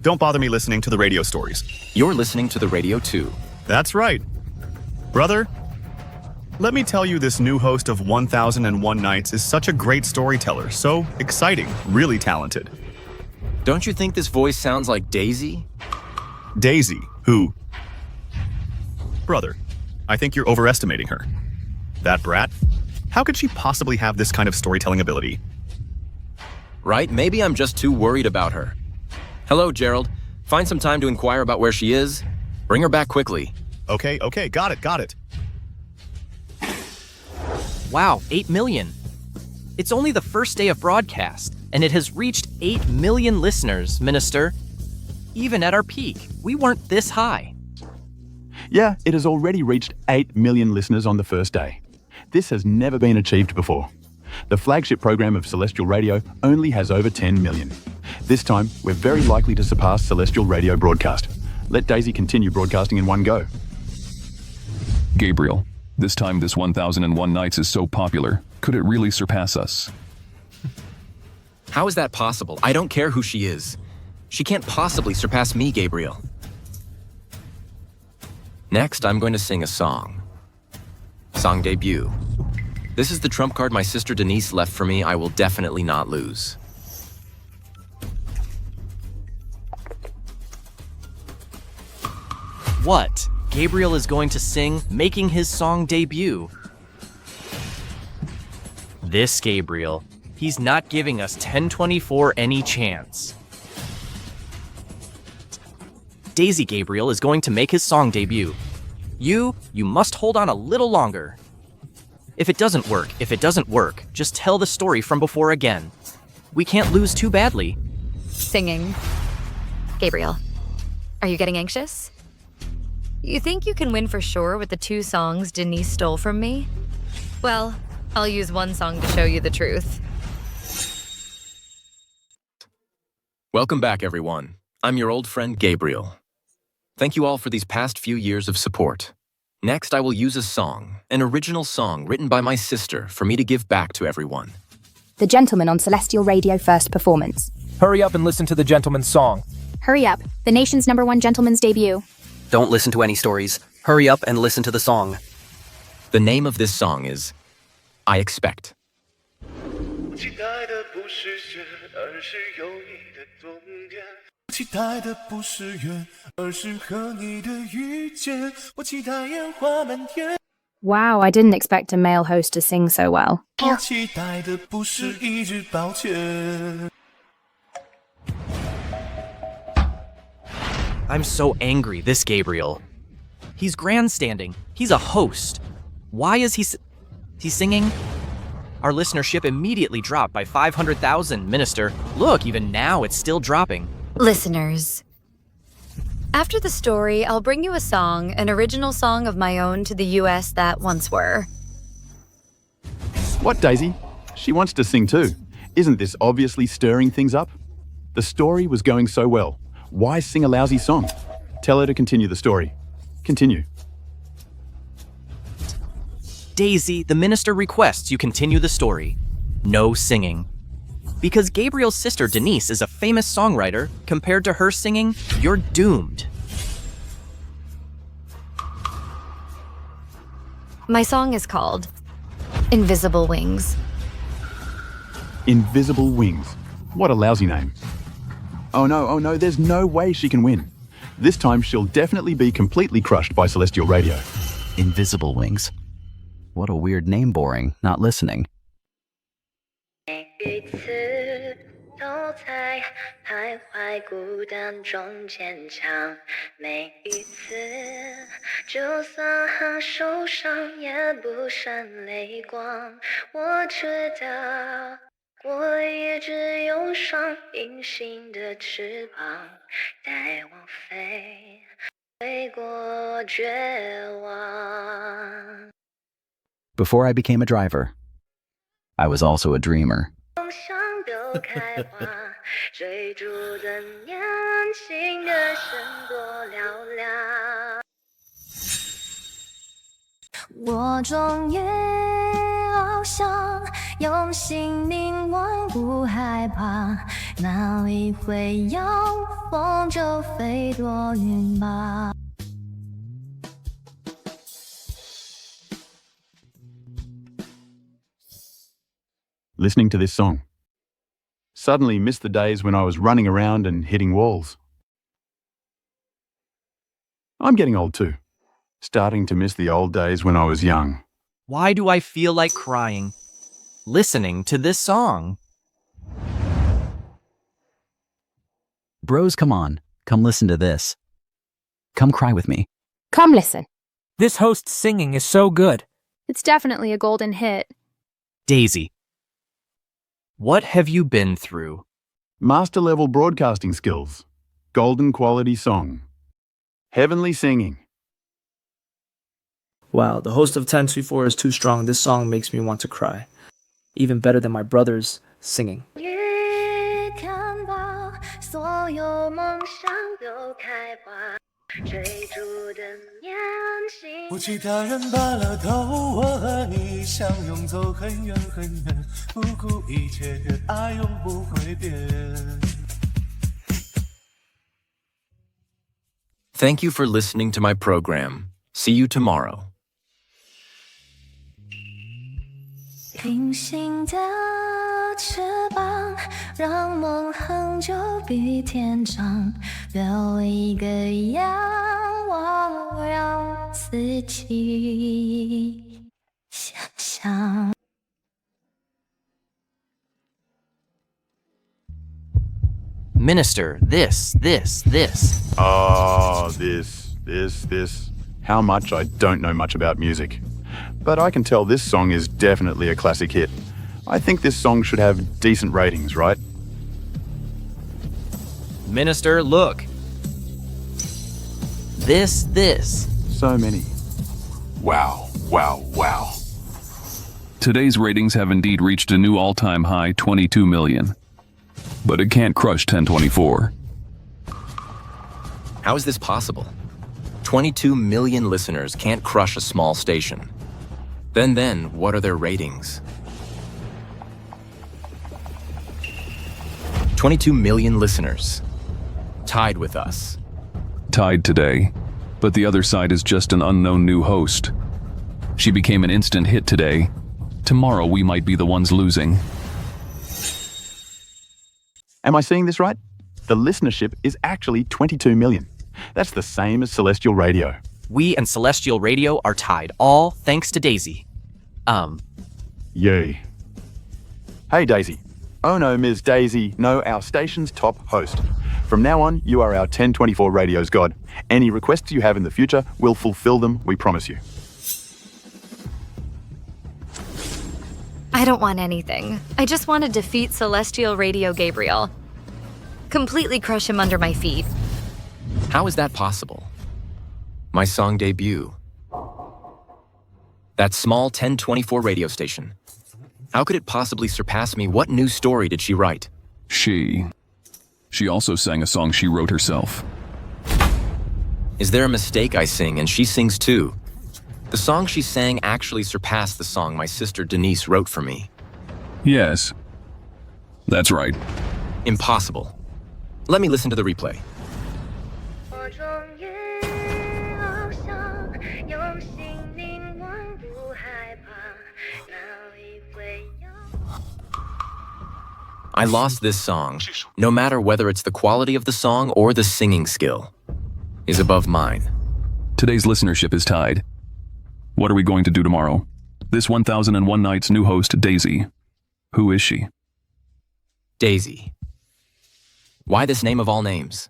Don't bother me listening to the radio stories. You're listening to the radio too. That's right. Brother, let me tell you, this new host of 1001 Nights is such a great storyteller, so exciting, really talented. Don't you think this voice sounds like Daisy? Daisy? Who? Brother, I think you're overestimating her. That brat? How could she possibly have this kind of storytelling ability? Right, maybe I'm just too worried about her. Hello, Gerald. Find some time to inquire about where she is. Bring her back quickly. Okay, got it. Wow, 8 million. It's only the first day of broadcast, and it has reached 8 million listeners, Minister. Even at our peak, we weren't this high. Yeah, it has already reached 8 million listeners on the first day. This has never been achieved before. The flagship program of Celestial Radio only has over 10 million. This time, we're very likely to surpass Celestial Radio broadcast. Let Daisy continue broadcasting in one go. Gabriel, this time this 1001 Nights is so popular. Could it really surpass us? How is that possible? I don't care who she is. She can't possibly surpass me, Gabriel. Next, I'm going to sing a song. Song debut. This is the trump card my sister Denise left for me. I will definitely not lose. What? Gabriel is going to sing, making his song debut. This Gabriel, he's not giving us 1024 any chance. Daisy Gabriel is going to make his song debut. You must hold on a little longer. If it doesn't work, just tell the story from before again. We can't lose too badly. Singing. Gabriel, are you getting anxious? You think you can win for sure with the 2 songs Denise stole from me? Well, I'll use one song to show you the truth. Welcome back, everyone. I'm your old friend, Gabriel. Thank you all for these past few years of support. Next, I will use a song, an original song written by my sister, for me to give back to everyone. The Gentleman on Celestial Radio first performance. Hurry up and listen to the gentleman's song. Hurry up, the nation's #1 gentleman's debut. Don't listen to any stories. Hurry up and listen to the song. The name of this song is I Expect. Wow, I didn't expect a male host to sing so well. I'm so angry, this Gabriel. He's grandstanding. He's a host. Why is he singing? Our listenership immediately dropped by 500,000, Minister. Look, even now it's still dropping. Listeners, after the story, I'll bring you a song, an original song of my own to the US that once were. What, Daisy? She wants to sing too. Isn't this obviously stirring things up? The story was going so well. Why sing a lousy song? Tell her to continue the story. Continue. Daisy, the minister requests you continue the story. No singing. Because Gabriel's sister Denise is a famous songwriter, compared to her singing, you're doomed. My song is called Invisible Wings. Invisible Wings. What a lousy name. Oh no, there's no way she can win. This time she'll definitely be completely crushed by Celestial Radio. Invisible Wings. What a weird name, boring, not listening. 每一次都在徘徊孤单中坚强，每一次就算受伤也不闪泪光。我知道我一直有双隐形的翅膀带我飞。飞过绝望。 Before I became a driver, I was also a dreamer. 梦想都开花，追逐的年轻的身多嘹亮。我终于翱翔，用心灵望，不害怕。哪里会有风就飞多远吧。 Listening to this song. Suddenly missed the days when I was running around and hitting walls. I'm getting old too. Starting to miss the old days when I was young. Why do I feel like crying? Listening to this song. Bros, come on. Come listen to this. Come cry with me. Come listen. This host's singing is so good. It's definitely a golden hit. Daisy. What have you been through? Master level broadcasting skills. Golden quality song. Heavenly singing. Wow, the host of 1024 is too strong. This song makes me want to cry. Even better than my brother's singing. 看到所有梦想都开花，追逐的年轻。不其他人罢了，都我和你相拥走很远很远，不顾一切的爱永不会变。 Thank you for listening to my program. See you tomorrow. 平行的翅膀，让梦恒久比天长。留一个仰望，让自己想象。 Minister, this. Oh, this. How much I don't know much about music. But I can tell this song is definitely a classic hit. I think this song should have decent ratings, right? Minister, look. This. So many. Wow. Today's ratings have indeed reached a new all-time high, 22 million. But it can't crush 1024. How is this possible? 22 million listeners can't crush a small station. Then, what are their ratings? 22 million listeners. Tied with us. Tied today. But the other side is just an unknown new host. She became an instant hit today. Tomorrow we might be the ones losing. Am I seeing this right? The listenership is actually 22 million. That's the same as Celestial Radio. We and Celestial Radio are tied, all thanks to Daisy. Yay. Hey, Daisy. Oh no, Ms. Daisy, no, our station's top host. From now on, you are our 1024 Radio's god. Any requests you have in the future, we'll fulfill them, we promise you. I don't want anything. I just want to defeat Celestial Radio Gabriel. Completely crush him under my feet. How is that possible? My song debut. That small 1024 radio station. How could it possibly surpass me? What new story did she write? She also sang a song she wrote herself. Is there a mistake I sing and she sings too? The song she sang actually surpassed the song my sister Denise wrote for me. Yes. That's right. Impossible. Let me listen to the replay. I lost this song, no matter whether it's the quality of the song or the singing skill, is above mine. Today's listenership is tied. What are we going to do tomorrow? This 1001 Night's new host, Daisy. Who is she? Daisy. Why this name of all names?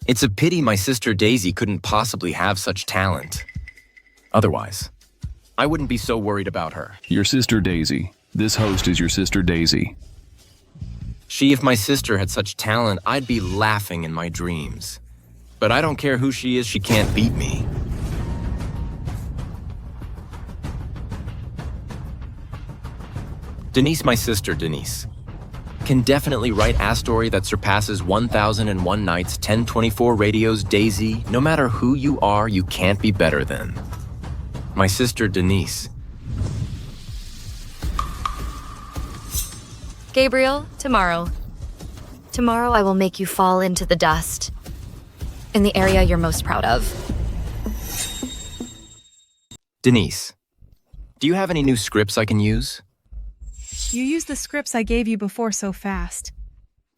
It's a pity my sister Daisy couldn't possibly have such talent. Otherwise, I wouldn't be so worried about her. Your sister Daisy. This host is your sister Daisy. If my sister had such talent, I'd be laughing in my dreams. But I don't care who she is, she can't beat me. Denise, my sister Denise, can definitely write a story that surpasses 1001 Nights, 1024 Radio's Daisy. No matter who you are, you can't be better than my sister Denise. Gabriel, tomorrow. Tomorrow I will make you fall into the dust. In the area you're most proud of. Denise, do you have any new scripts I can use? You used the scripts I gave you before so fast.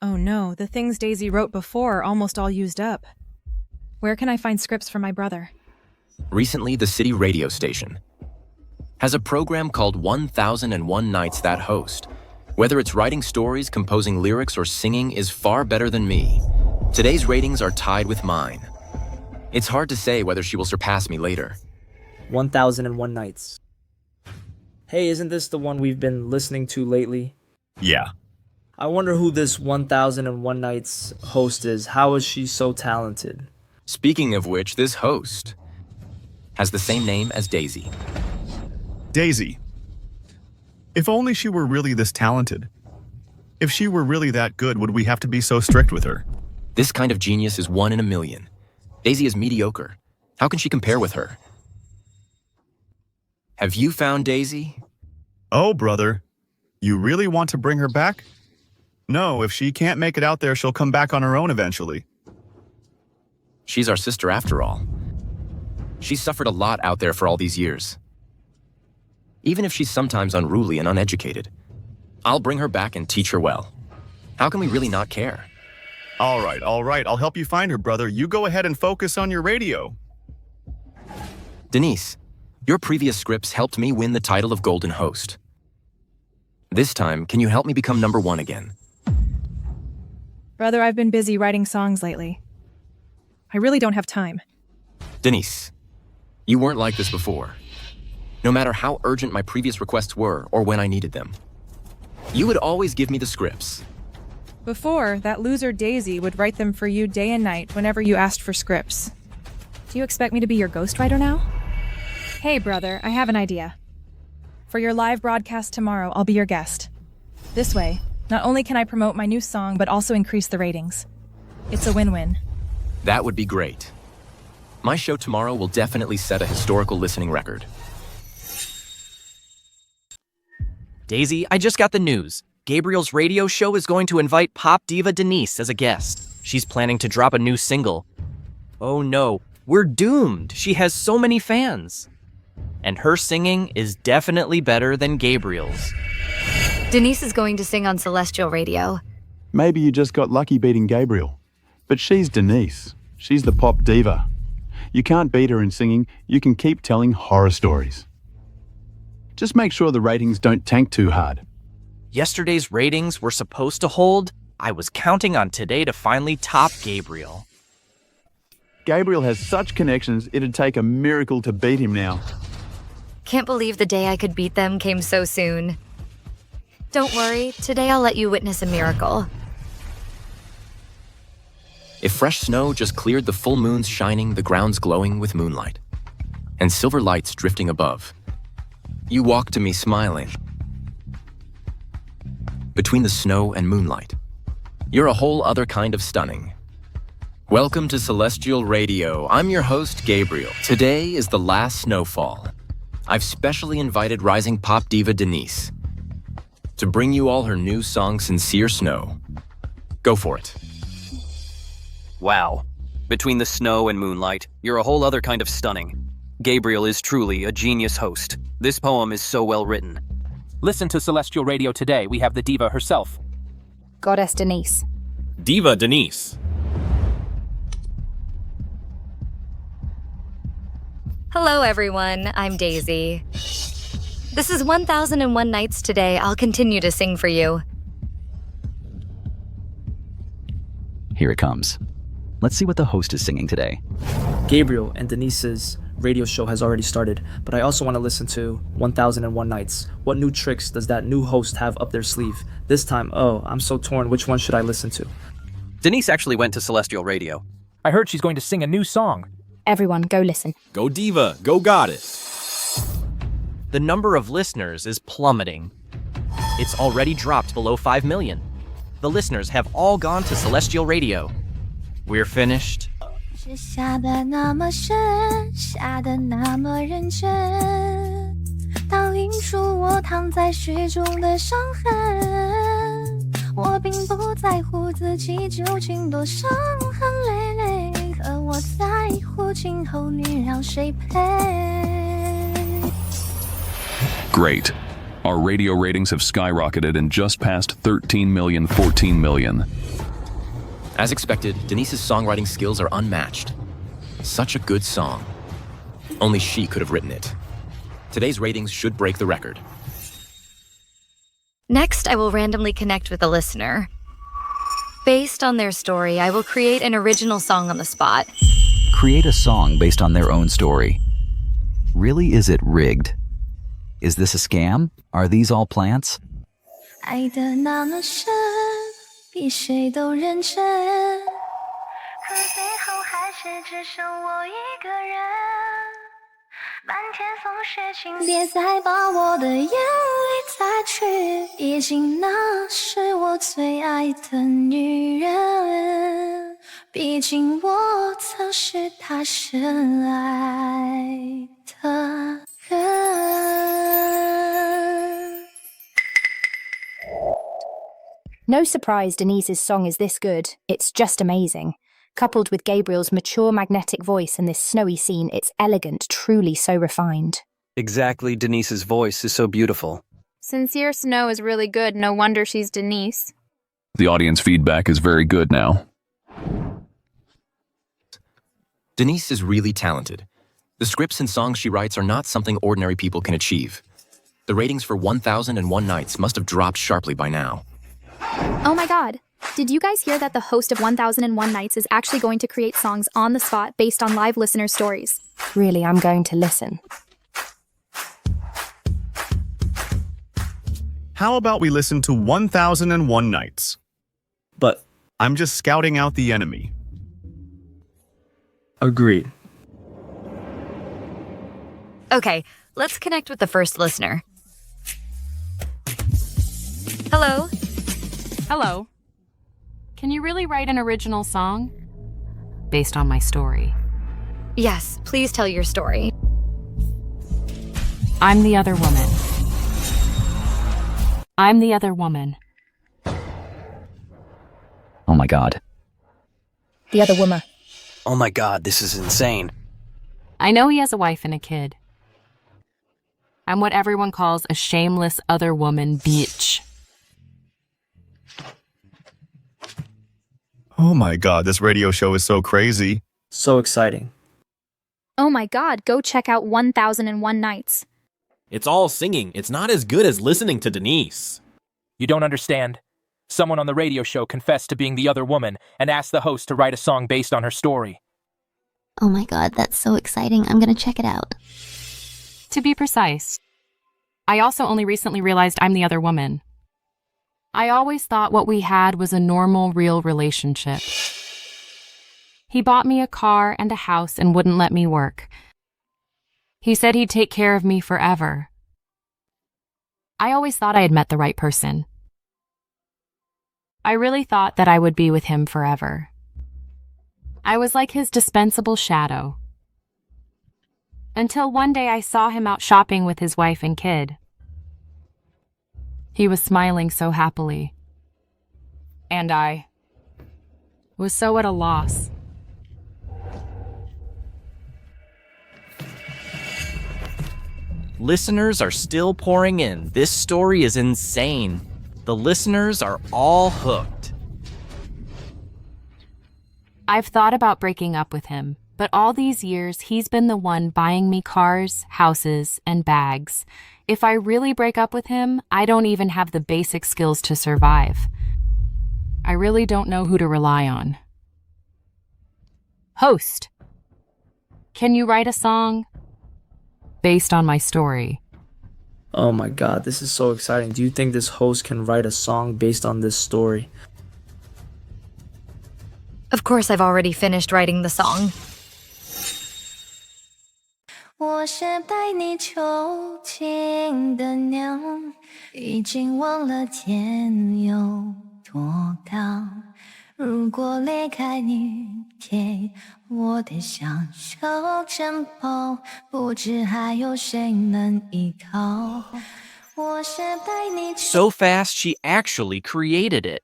Oh no, the things Daisy wrote before are almost all used up. Where can I find scripts for my brother? Recently, the city radio station has a program called 1001 Nights that host. Whether it's writing stories, composing lyrics, or singing is far better than me. Today's ratings are tied with mine. It's hard to say whether she will surpass me later. 1001 Nights. Hey, isn't this the one we've been listening to lately? Yeah. I wonder who this 1001 Nights host is. How is she so talented? Speaking of which, this host has the same name as Daisy. Daisy. If only she were really this talented. If she were really that good, would we have to be so strict with her? This kind of genius is 1 in a million. Daisy is mediocre. How can she compare with her? Have you found Daisy? Oh, brother. You really want to bring her back? No, if she can't make it out there, she'll come back on her own eventually. She's our sister after all. She's suffered a lot out there for all these years. Even if she's sometimes unruly and uneducated, I'll bring her back and teach her well. How can we really not care? All right. I'll help you find her, brother. You go ahead and focus on your radio. Denise, your previous scripts helped me win the title of Golden Host. This time, can you help me become #1 again? Brother, I've been busy writing songs lately. I really don't have time. Denise, you weren't like this before. No matter how urgent my previous requests were or when I needed them, you would always give me the scripts. Before, that loser Daisy would write them for you day and night whenever you asked for scripts. Do you expect me to be your ghostwriter now? Hey, brother, I have an idea. For your live broadcast tomorrow, I'll be your guest. This way, not only can I promote my new song, but also increase the ratings. It's a win-win. That would be great. My show tomorrow will definitely set a historical listening record. Daisy, I just got the news. Gabriel's radio show is going to invite pop diva Denise as a guest. She's planning to drop a new single. Oh no, we're doomed. She has so many fans. And her singing is definitely better than Gabriel's. Denise is going to sing on Celestial Radio. Maybe you just got lucky beating Gabriel. But she's Denise. She's the pop diva. You can't beat her in singing. You can keep telling horror stories. Just make sure the ratings don't tank too hard. Yesterday's ratings were supposed to hold. I was counting on today to finally top Gabriel. Gabriel has such connections, it'd take a miracle to beat him now. Can't believe the day I could beat them came so soon. Don't worry, today I'll let you witness a miracle. If fresh snow just cleared, the full moon's shining, the ground's glowing with moonlight, and silver lights drifting above. You walk to me smiling. Between the snow and moonlight, you're a whole other kind of stunning. Welcome to Celestial Radio. I'm your host, Gabriel. Today is the last snowfall. I've specially invited rising pop diva Denise to bring you all her new song, Sincere Snow. Go for it. Wow. Between the snow and moonlight, you're a whole other kind of stunning. Gabriel is truly a genius host. This poem is so well written. Listen to Celestial Radio today. We have the diva herself. Goddess Denise. Diva Denise. Hello, everyone. I'm Daisy. This is 1001 Nights today. I'll continue to sing for you. Here it comes. Let's see what the host is singing today. Gabriel and Denise's radio show has already started, but I also want to listen to 1001 Nights. What new tricks does that new host have up their sleeve? This time, I'm so torn. Which one should I listen to? Denise actually went to Celestial Radio. I heard she's going to sing a new song. Everyone, go listen. Go Diva, go Goddess. The number of listeners is plummeting. It's already dropped below 5 million. The listeners have all gone to Celestial Radio. We're finished. 是下得那么深，下得那么认真，倒映出我躺在水中的伤痕。我并不在乎自己究竟多伤痕累累，可我在乎今后你让谁陪。 Great. Our radio ratings have skyrocketed and just passed 13 million, 14 million. As expected, Denise's songwriting skills are unmatched. Such a good song. Only she could have written it. Today's ratings should break the record. Next, I will randomly connect with a listener. Based on their story, I will create an original song on the spot. Create a song based on their own story. Really, is it rigged? Is this a scam? Are these all plants? 爱得那么深，比谁都认真，可最后还是只剩我一个人。漫天风雪，请别再把我的眼里擦去，毕竟那是我最爱的女人，毕竟我曾是她深爱的人。 No surprise Denise's song is this good. It's just amazing. Coupled with Gabriel's mature magnetic voice and this snowy scene, it's elegant, truly so refined. Exactly, Denise's voice is so beautiful. Sincere Snow is really good. No wonder she's Denise. The audience feedback is very good now. Denise is really talented. The scripts and songs she writes are not something ordinary people can achieve. The ratings for 1001 Nights must have dropped sharply by now. Oh my god. Did you guys hear that the host of 1001 Nights is actually going to create songs on the spot based on live listener stories? Really, I'm going to listen. How about we listen to 1001 Nights? But I'm just scouting out the enemy. Agreed. Okay, let's connect with the first listener. Hello? Hello. Can you really write an original song? Based on my story. Yes, please tell your story. I'm the other woman. I'm the other woman. Oh my god. The other woman. Oh my god, this is insane. I know he has a wife and a kid. I'm what everyone calls a shameless other woman bitch. Oh my god, this radio show is so crazy. So exciting. Oh my god, go check out 1001 Nights. It's all singing. It's not as good as listening to Denise. You don't understand. Someone on the radio show confessed to being the other woman and asked the host to write a song based on her story. Oh my god, that's so exciting. I'm gonna check it out. To be precise, I also only recently realized I'm the other woman. I always thought what we had was a normal, real relationship. He bought me a car and a house and wouldn't let me work. He said he'd take care of me forever. I always thought I had met the right person. I really thought that I would be with him forever. I was like his dispensable shadow. Until one day I saw him out shopping with his wife and kid. He was smiling so happily. And I was so at a loss. Listeners are still pouring in. This story is insane. The listeners are all hooked. I've thought about breaking up with him, but all these years he's been the one buying me cars, houses, and bags. If I really break up with him, I don't even have the basic skills to survive. I really don't know who to rely on. Host, can you write a song based on my story? Oh my god, this is so exciting. Do you think this host can write a song based on this story? Of course, I've already finished writing the song. 我是带你囚禁的鸟，已经忘了天有多高。如果离开你，给我的小小城堡，不知还有谁能依靠。我是带你囚 So fast, she actually created it.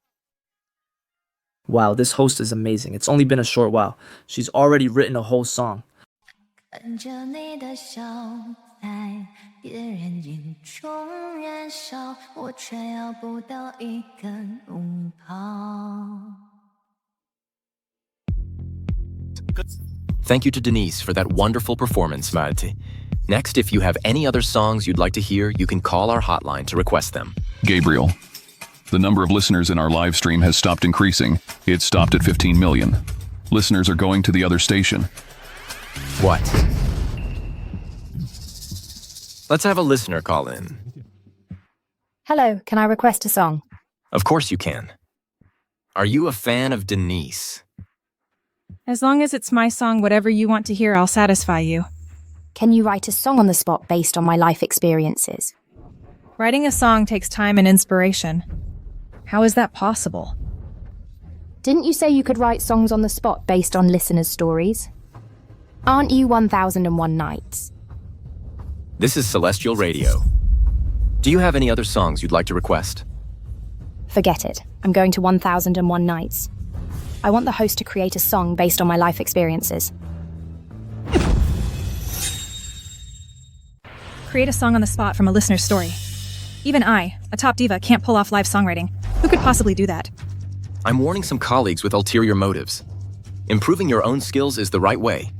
Wow, this host is amazing. It's only been a short while. She's already written a whole song. 看着你的笑，在别人眼中燃烧，我却要不到一根舞泡。 Thank you to Denise for that wonderful performance, Malte. Next, if you have any other songs you'd like to hear, you can call our hotline to request them. Gabriel, the number of listeners in our live stream has stopped increasing. It stopped at 15 million. Listeners are going to the other station. What? Let's have a listener call in. Hello, can I request a song? Of course you can. Are you a fan of Denise? As long as it's my song, whatever you want to hear, I'll satisfy you. Can you write a song on the spot based on my life experiences? Writing a song takes time and inspiration. How is that possible? Didn't you say you could write songs on the spot based on listeners' stories? Aren't you 1001 Nights? This is Celestial Radio. Do you have any other songs you'd like to request? Forget it. I'm going to 1001 Nights. I want the host to create a song based on my life experiences. Create a song on the spot from a listener's story. Even I, a top diva, can't pull off live songwriting. Who could possibly do that? I'm warning some colleagues with ulterior motives. Improving your own skills is the right way.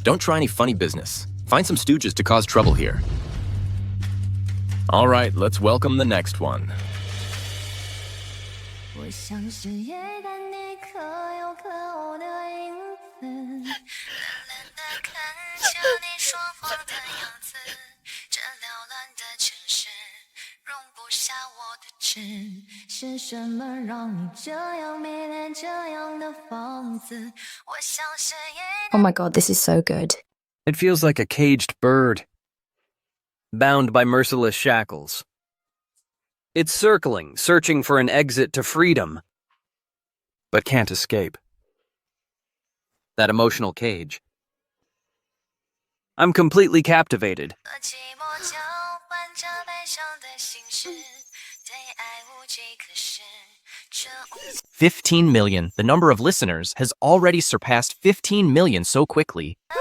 Don't try any funny business. Find some stooges to cause trouble here. All right, let's welcome the next one. 我像是夜的你可有可无的影子，冷冷地看着你说谎的样子，这缭乱的城市容不下我的痴，是什么让你这样迷恋这样的房子？我像是夜。 Oh my god, this is so good. It feels like a caged bird, bound by merciless shackles. It's circling, searching for an exit to freedom, but can't escape. That emotional cage. I'm completely captivated. 和寂寞交换着悲伤的心事，对爱无计可施。这无 15 million. The number of listeners has already surpassed 15 million so quickly. 爱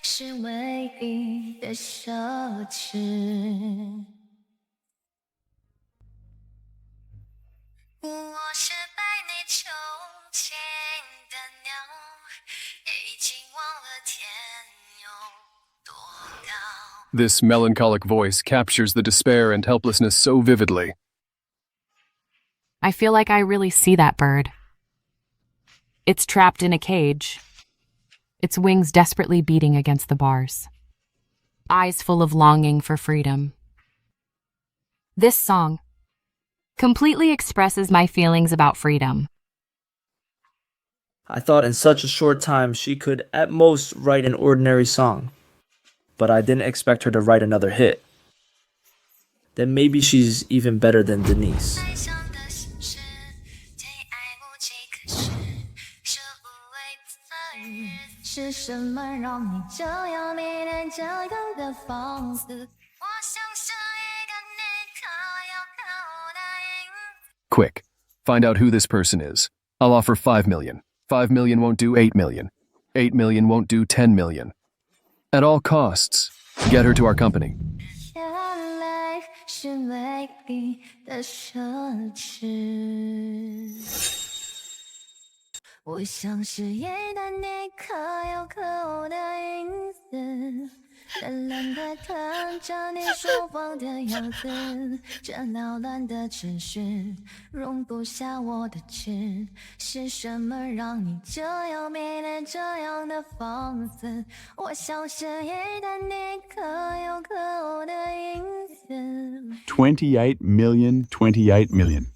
是唯一的奢侈。我是被你囚禁的鸟，已经忘了天有多高。 This melancholic voice captures the despair and helplessness so vividly. I feel like I really see that bird. It's trapped in a cage, its wings desperately beating against the bars, eyes full of longing for freedom. This song completely expresses my feelings about freedom. I thought in such a short time she could at most write an ordinary song, but I didn't expect her to write another hit. Then maybe she's even better than Denise. 悲伤的心事，对爱无计可施，这无谓的日子，是什么让你这样迷恋这样的房子？我像是一个你可有可无的影子。 Quick, find out who this person is. I'll offer 5 million. 5 million won't do 8 million. 8 million won't do 10 million. At all costs, get her to our company. 眼泪是唯一的奢侈。我像是夜的你可有可无的影子，冷冷地看着你说谎的样子，这缭乱的城市容不下我的痴，是什么让你这样迷恋这样的房子？我像是夜的你可有可无的影子。 28 million, 28 million.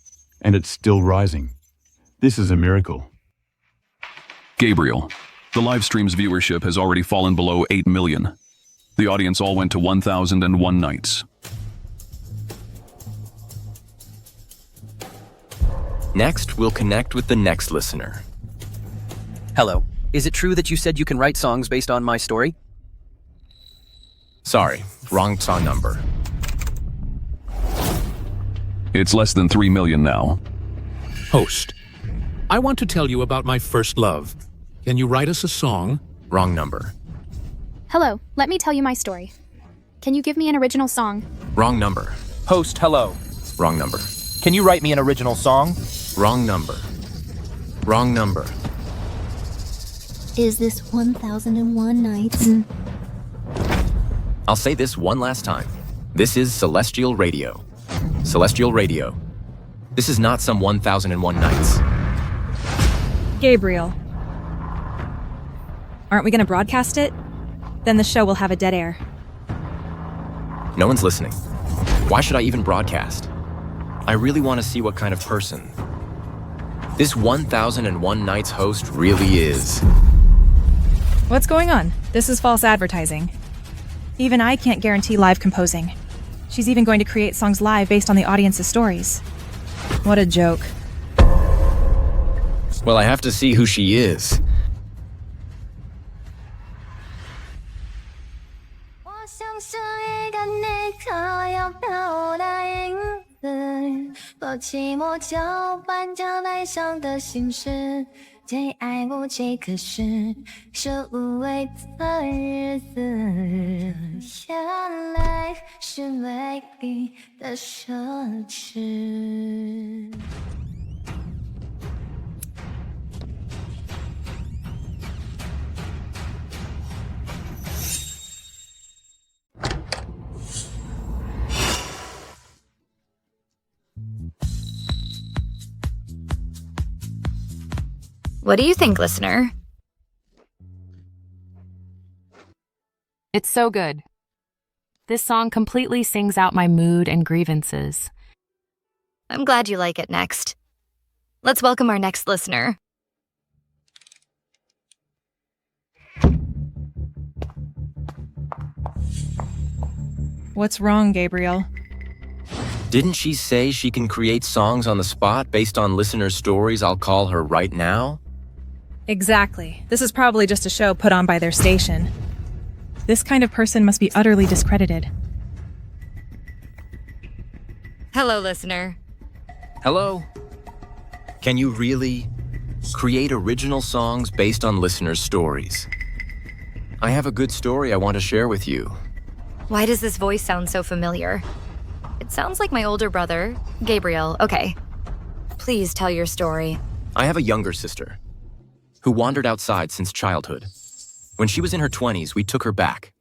And it's still rising. This is a miracle. Gabriel, the live stream's viewership has already fallen below 8 million. The audience all went to 1001 nights. Next, we'll connect with the next listener. Hello. Is it true that you said you can write songs based on my story? Sorry, wrong song number. It's less than 3 million now. Host, I want to tell you about my first love. Can you write us a song? Wrong number. Hello, let me tell you my story. Can you give me an original song? Wrong number. Host, hello. Wrong number. Can you write me an original song? Wrong number. Wrong number. Is this 1001 nights? I'll say this one last time. This is Celestial Radio. Celestial Radio. This is not some 1001 nights. Gabriel. Aren't we going to broadcast it? Then the show will have a dead air. No one's listening. Why should I even broadcast? I really want to see what kind of person this 1001 nights host really is. What's going on? This is false advertising. Even I can't guarantee live composing. She's even going to create songs live based on the audience's stories. What a joke. Well, I have to see who she is. What do you think, listener? It's so good. This song completely sings out my mood and grievances. I'm glad you like it. Next, let's welcome our next listener. What's wrong, Gabriel? Didn't she say she can create songs on the spot based on listeners' stories? I'll call her right now. Exactly. This is probably just a show put on by their station. This kind of person must be utterly discredited. Hello, listener. Hello? Can you really create original songs based on listeners' stories? I have a good story I want to share with you. Why does this voice sound so familiar? It sounds like my older brother, Gabriel. Okay. Please tell your story. I have a younger sister who wandered outside since childhood. When she was in her 20s, we took her back.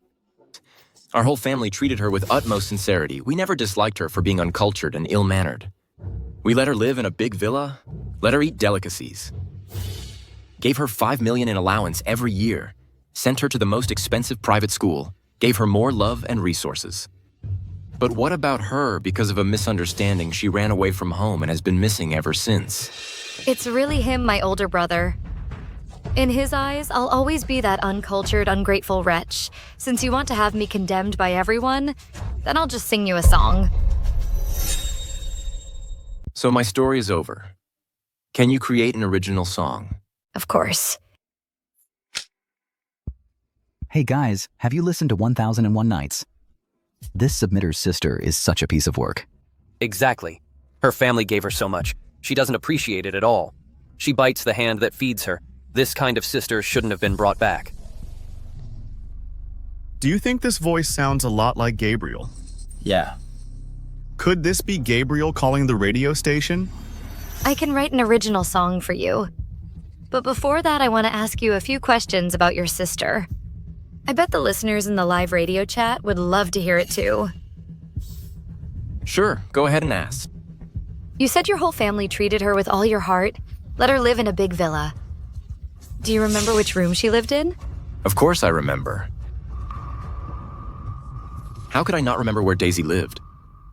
Our whole family treated her with utmost sincerity. We never disliked her for being uncultured and ill-mannered. We let her live in a big villa, let her eat delicacies, gave her $5 million in allowance every year, sent her to the most expensive private school, gave her more love and resources. But what about her? Because of a misunderstanding, she ran away from home and has been missing ever since. It's really him, my older brother. In his eyes, I'll always be that uncultured, ungrateful wretch. Since you want to have me condemned by everyone, then I'll just sing you a song. So my story is over. Can you create an original song? Of course. Hey guys, have you listened to 1001 Nights? This submitter's sister is such a piece of work. Exactly. Her family gave her so much. She doesn't appreciate it at all. She bites the hand that feeds her. This kind of sister shouldn't have been brought back. Do you think this voice sounds a lot like Gabriel? Yeah. Could this be Gabriel calling the radio station? I can write an original song for you. But before that, I want to ask you a few questions about your sister. I bet the listeners in the live radio chat would love to hear it too. Sure, go ahead and ask. You said your whole family treated her with all your heart, let her live in a big villa. Do you remember which room she lived in? Of course I remember. How could I not remember where Daisy lived?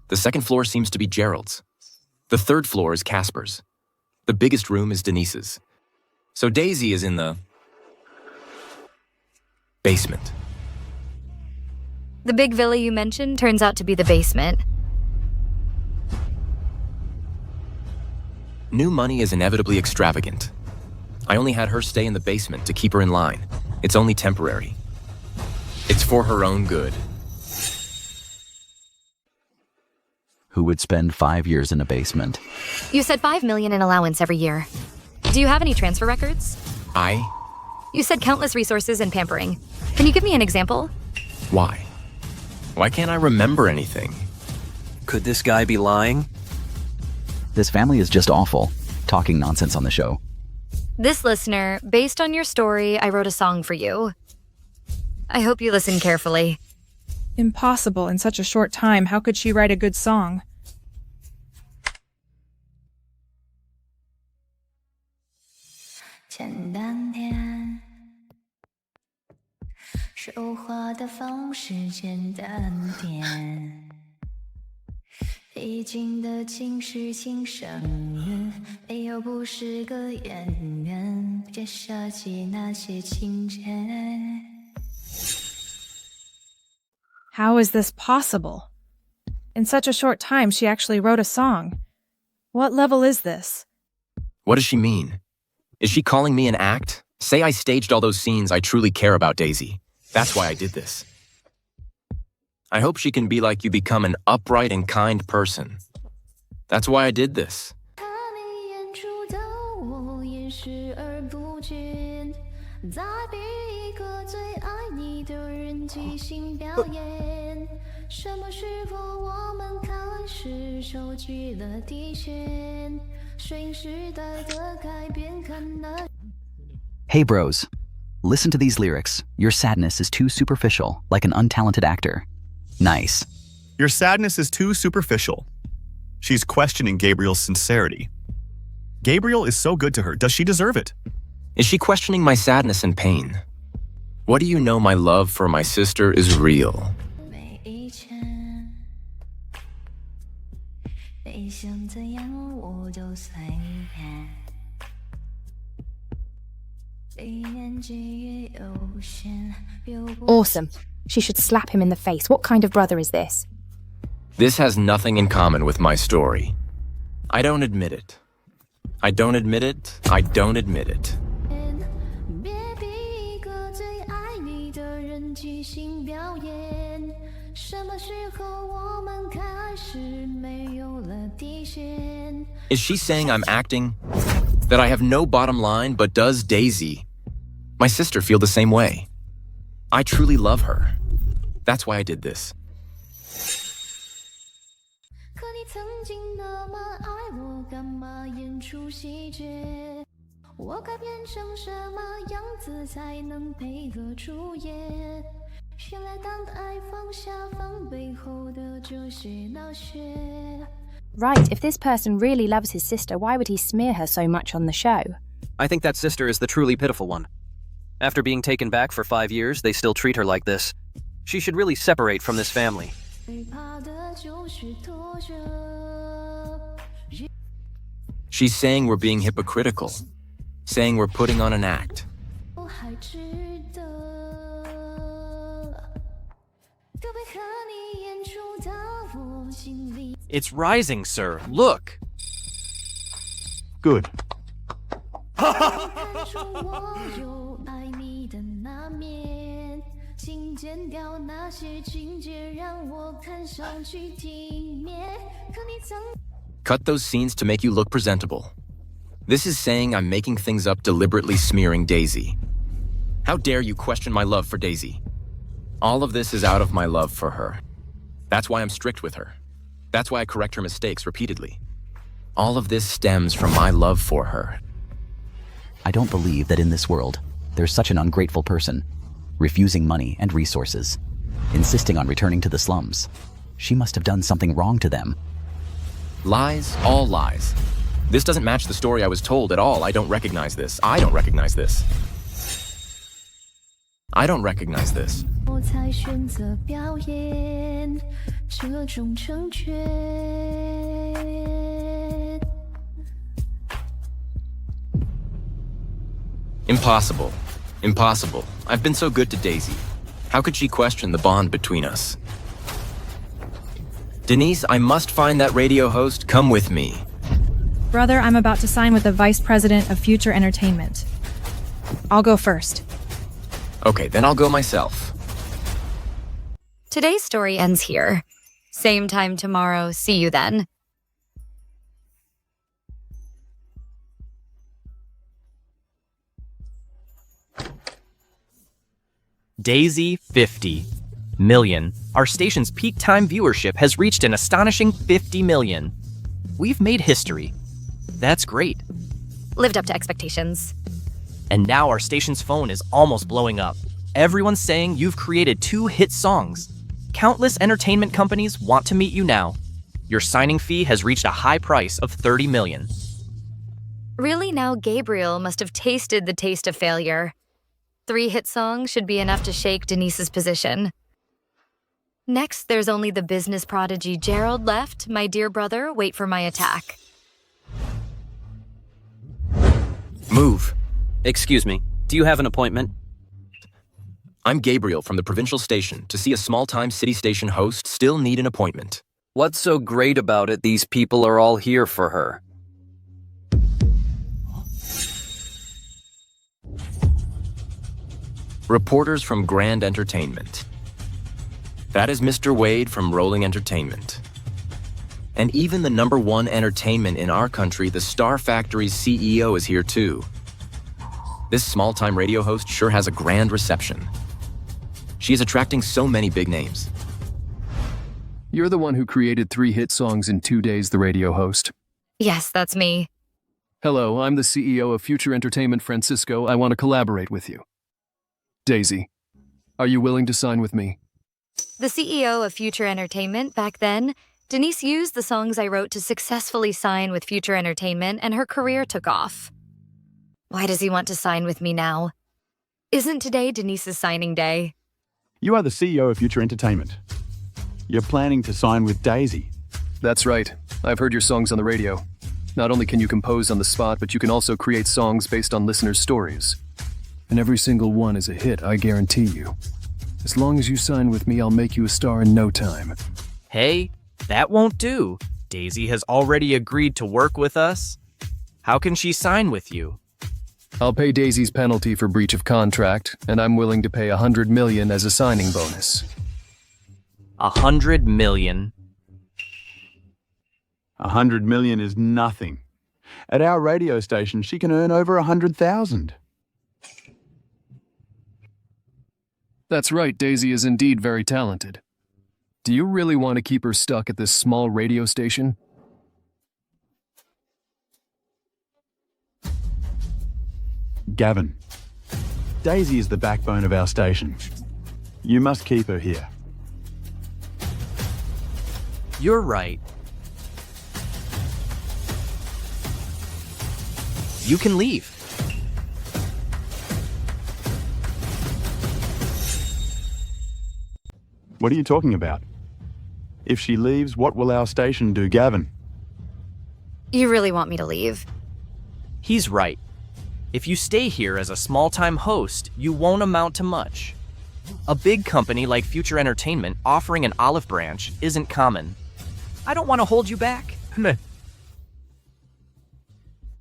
The second floor seems to be Gerald's. The third floor is Casper's. The biggest room is Denise's. So Daisy is in the Basement. The big villa you mentioned turns out to be the basement. New money is inevitably extravagant. I only had her stay in the basement to keep her in line. It's only temporary. It's for her own good. Who would spend 5 years in a basement? You said $5 million in allowance every year. Do you have any transfer records? You said countless resources and pampering. Can you give me an example? Why? Why can't I remember anything? Could this guy be lying? This family is just awful, talking nonsense on the show. This listener, based on your story, I wrote a song for you. I hope you listen carefully. Impossible in such a short time. How could she write a good song? How is this possible? In such a short time, she actually wrote a song. What level is this? What does she mean? Is she calling me an act? Say I staged all those scenes I truly care about, Daisy. That's why I did this. I hope she can be like you, become an upright and kind person. That's why I did this. Hey bros, listen to these lyrics. Your sadness is too superficial, like an untalented actor. Nice. Your sadness is too superficial. She's questioning Gabriel's sincerity. Gabriel is so good to her. Does she deserve it? Is she questioning my sadness and pain? What do you know my love for my sister is real? Awesome. She should slap him in the face. What kind of brother is this? This has nothing in common with my story. I don't admit it. I don't admit it. I don't admit it. Is she saying I'm acting? That I have no bottom line, but does Daisy, my sister, feel the same way? I truly love her. That's why I did this. Right, if this person really loves his sister, why would he smear her so much on the show? I think that sister is the truly pitiful one. After being taken back for 5 years, they still treat her like this. She should really separate from this family. She's saying we're being hypocritical, saying we're putting on an act. It's rising, sir. Look. Good. Cut those scenes to make you look presentable. This is saying I'm making things up, deliberately smearing Daisy. How dare you question my love for Daisy? All of this is out of my love for her. That's why I'm strict with her. That's why I correct her mistakes repeatedly. All of this stems from my love for her. I don't believe that in this world, there's such an ungrateful person, refusing money and resources, insisting on returning to the slums. She must have done something wrong to them. Lies, all lies. This doesn't match the story I was told at all. I don't recognize this. I don't recognize this. I don't recognize this. Impossible. Impossible. I've been so good to Daisy. How could she question the bond between us? Denise, I must find that radio host. Come with me. Brother, I'm about to sign with the Vice President of Future Entertainment. I'll go first. Okay, then I'll go myself. Today's story ends here. Same time tomorrow. See you then. Daisy 50 million. Our station's peak time viewership has reached an astonishing 50 million. We've made history. That's great. Lived up to expectations. And now our station's phone is almost blowing up. Everyone's saying you've created 2 hit songs. Countless entertainment companies want to meet you now. Your signing fee has reached a high price of 30 million. Really, now Gabriel must have tasted the taste of failure. 3 hit songs should be enough to shake Denise's position. Next, there's only the business prodigy Gerald left. My dear brother, wait for my attack. Move. Excuse me, do you have an appointment? I'm Gabriel from the provincial station. To see a small-time city station host, still need an appointment. What's so great about it these people are all here for her? Reporters from Grand Entertainment. That is Mr. Wade from Rolling Entertainment. And even the #1 entertainment in our country, the Star Factory's CEO, is here too. This small-time radio host sure has a grand reception. She is attracting so many big names. You're the one who created 3 hit songs in 2 days, the radio host. Yes, that's me. Hello, I'm the CEO of Future Entertainment Francisco. I want to collaborate with you. Daisy, are you willing to sign with me? The CEO of Future Entertainment back then, Denise used the songs I wrote to successfully sign with Future Entertainment, and her career took off. Why does he want to sign with me now? Isn't today Denise's signing day? You are the CEO of Future Entertainment. You're planning to sign with Daisy. That's right. I've heard your songs on the radio. Not only can you compose on the spot, but you can also create songs based on listeners' stories. And every single one is a hit, I guarantee you. As long as you sign with me, I'll make you a star in no time. Hey, that won't do. Daisy has already agreed to work with us. How can she sign with you? I'll pay Daisy's penalty for breach of contract, and I'm willing to pay $100 million as a signing bonus. 100 million. 100 million is nothing. At our radio station, she can earn over 100,000. That's right, Daisy is indeed very talented. Do you really want to keep her stuck at this small radio station? Gavin, Daisy is the backbone of our station. You must keep her here. You're right. You can leave. What are you talking about? If she leaves, what will our station do, Gavin? You really want me to leave? He's right. If you stay here as a small-time host, you won't amount to much. A big company like Future Entertainment offering an olive branch isn't common. I don't want to hold you back.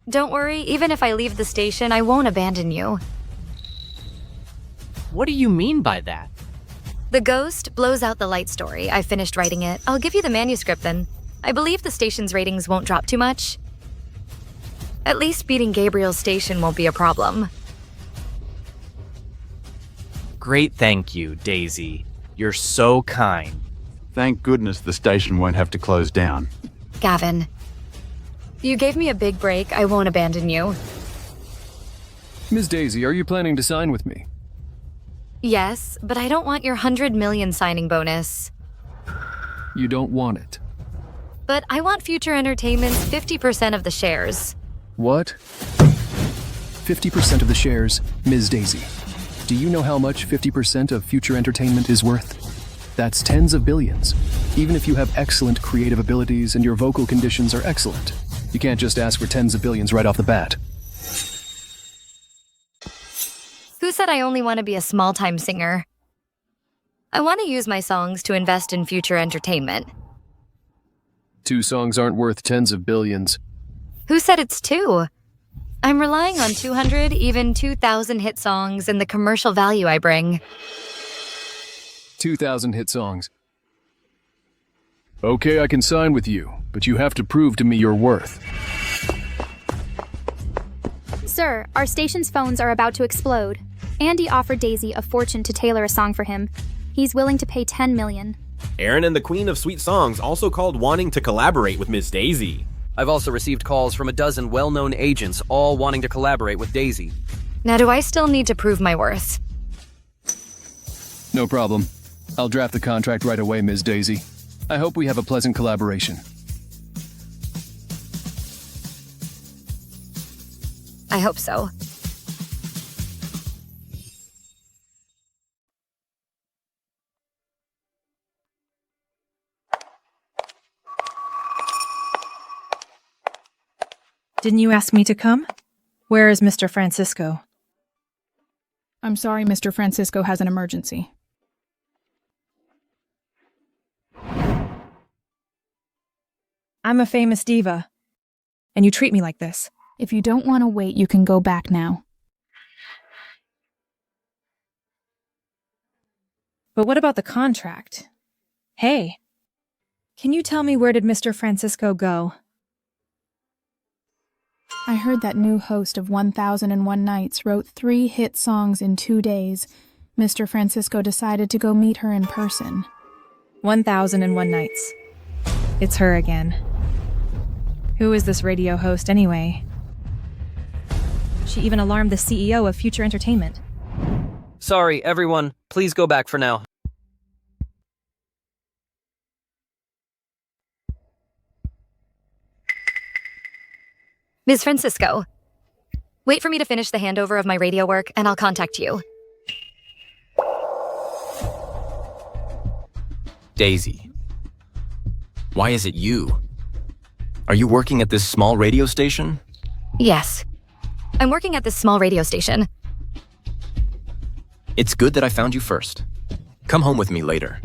Don't worry, even if I leave the station, I won't abandon you. What do you mean by that? The Ghost blows out the light story. I finished writing it. I'll give you the manuscript then. I believe the station's ratings won't drop too much. At least beating Gabriel's station won't be a problem. Great, thank you, Daisy. You're so kind. Thank goodness the station won't have to close down. Gavin, you gave me a big break. I won't abandon you. Ms. Daisy, are you planning to sign with me? Yes, but I don't want your 100 million signing bonus. You don't want it. But I want Future Entertainment's 50% of the shares. What? 50% of the shares, Ms. Daisy. Do you know how much 50% of Future Entertainment is worth? That's tens of billions. Even if you have excellent creative abilities and your vocal conditions are excellent, you can't just ask for tens of billions right off the bat. Who's said I only want to be a small-time singer? I want to use my songs to invest in future entertainment. 2 songs aren't worth tens of billions. Who said it's 2? I'm relying on 200, even 2,000 hit songs and the commercial value I bring. 2,000 hit songs. Okay, I can sign with you, but you have to prove to me your worth. Sir, our station's phones are about to explode. Andy offered Daisy a fortune to tailor a song for him. He's willing to pay $10 million. Aaron and the Queen of Sweet Songs also called wanting to collaborate with Miss Daisy. I've also received calls from a dozen well-known agents, all wanting to collaborate with Daisy. Now, do I still need to prove my worth? No problem. I'll draft the contract right away, Ms. Daisy. I hope we have a pleasant collaboration. I hope so. Didn't you ask me to come? Where is Mr. Francisco? I'm sorry, Mr. Francisco has an emergency. I'm a famous diva, and you treat me like this. If you don't want to wait, you can go back now. But what about the contract? Hey, can you tell me where did Mr. Francisco go? I heard that new host of 1001 Nights wrote 3 hit songs in 2 days. Mr. Francisco decided to go meet her in person. 1001 Nights. It's her again. Who is this radio host anyway? She even alarmed the CEO of Future Entertainment. Sorry, everyone. Please go back for now. Ms. Francisco, wait for me to finish the handover of my radio work, and I'll contact you. Daisy. Why is it you? Are you working at this small radio station? Yes. I'm working at this small radio station. It's good that I found you first. Come home with me later.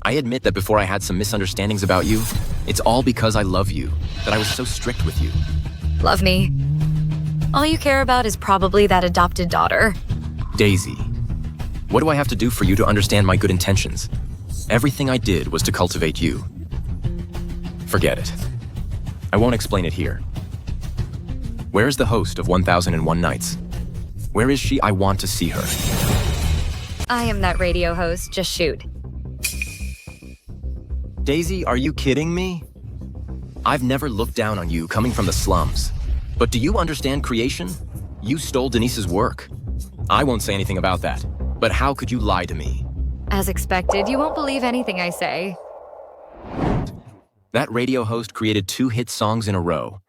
I admit that before I had some misunderstandings about you, it's all because I love you, that I was so strict with you. Love me. All you care about is probably that adopted daughter. Daisy, what do I have to do for you to understand my good intentions? Everything I did was to cultivate you. Forget it. I won't explain it here. Where's the host of 1001 Nights? Where is she? I want to see her. I am that radio host, just shoot. Daisy, are you kidding me? I've never looked down on you coming from the slums. But do you understand creation? You stole Denise's work. I won't say anything about that. But how could you lie to me? As expected, you won't believe anything I say. That radio host created 2 hit songs in a row.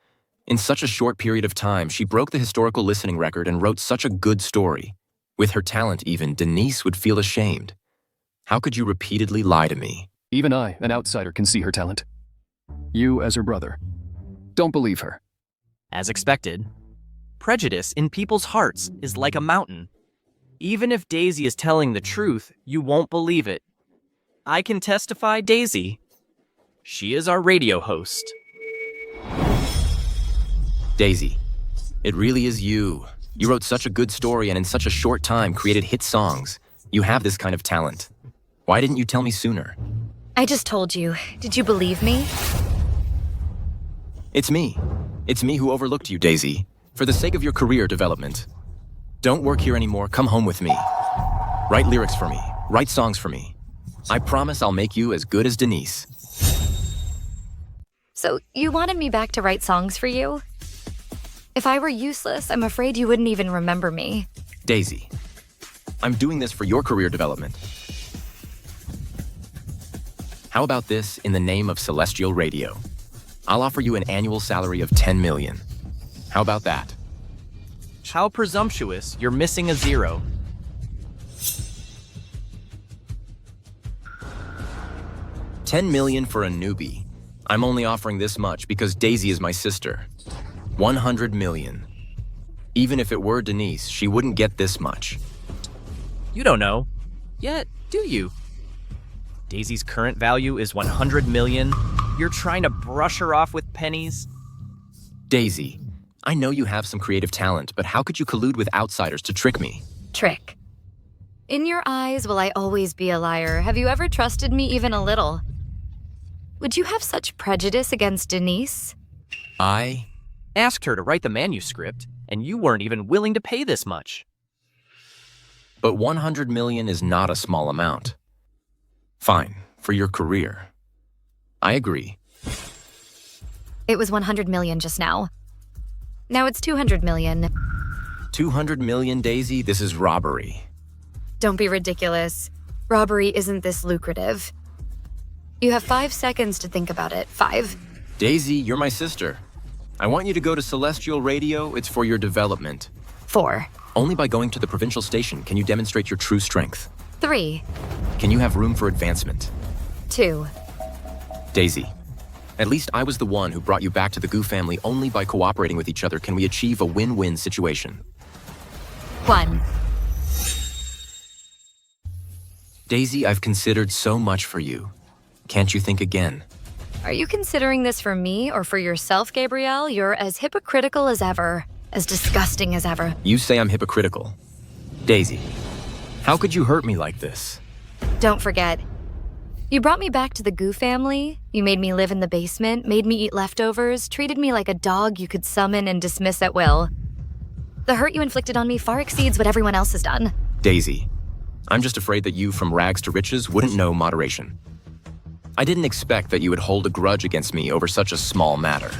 In such a short period of time, she broke the historical listening record and wrote such a good story. With her talent even, Denise would feel ashamed. How could you repeatedly lie to me? Even I, an outsider, can see her talent. You, as her brother, don't believe her. As expected, prejudice in people's hearts is like a mountain. Even if Daisy is telling the truth, you won't believe it. I can testify, Daisy. She is our radio host. Daisy, it really is you. You wrote such a good story and in such a short time created hit songs. You have this kind of talent. Why didn't you tell me sooner? I just told you. Did you believe me? It's me. It's me who overlooked you, Daisy. For the sake of your career development. Don't work here anymore. Come home with me. Write lyrics for me. Write songs for me. I promise I'll make you as good as Denise. So, you wanted me back to write songs for you? If I were useless, I'm afraid you wouldn't even remember me. Daisy, I'm doing this for your career development. How about this in the name of Celestial Radio? I'll offer you an annual salary of $10 million. How about that? How presumptuous, you're missing a 0. $10 million for a newbie. I'm only offering this much because Daisy is my sister. $100 million. Even if it were Denise, she wouldn't get this much. You don't know. Yet, do you? Daisy's current value is 100 million. You're trying to brush her off with pennies? Daisy, I know you have some creative talent, but how could you collude with outsiders to trick me? Trick. In your eyes, will I always be a liar? Have you ever trusted me even a little? Would you have such prejudice against Denise? I asked her to write the manuscript, and you weren't even willing to pay this much. But 100 million is not a small amount. Fine, for your career. I agree. It was 100 million just now. Now it's 200 million. 200 million, Daisy? This is robbery. Don't be ridiculous. Robbery isn't this lucrative. You have 5 seconds to think about it. 5. Daisy, you're my sister. I want you to go to Celestial Radio. It's for your development. 4. Only by going to the provincial station can you demonstrate your true strength. 3. Can you have room for advancement? 2. Daisy, at least I was the one who brought you back to the Goo family. Only by cooperating with each other can we achieve a win-win situation. 1. Daisy, I've considered so much for you. Can't you think again? Are you considering this for me or for yourself, Gabrielle? You're as hypocritical as ever, as disgusting as ever. You say I'm hypocritical. Daisy, how could you hurt me like this? Don't forget, you brought me back to the Goo family. You made me live in the basement, made me eat leftovers, treated me like a dog you could summon and dismiss at will. The hurt you inflicted on me far exceeds what everyone else has done. Daisy, I'm just afraid that you, from rags to riches, wouldn't know moderation. I didn't expect that you would hold a grudge against me over such a small matter.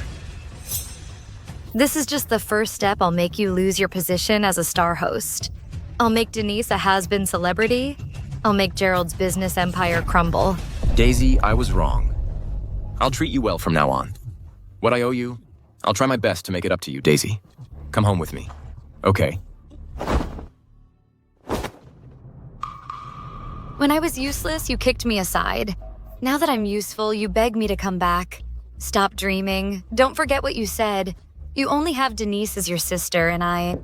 This is just the first step. I'll make you lose your position as a star host. I'll make Denise a has-been celebrity. I'll make Gerald's business empire crumble. Daisy, I was wrong. I'll treat you well from now on. What I owe you, I'll try my best to make it up to you, Daisy. Come home with me. Okay. When I was useless, you kicked me aside. Now that I'm useful, you beg me to come back. Stop dreaming. Don't forget what you said. You only have Denise as your sister, and I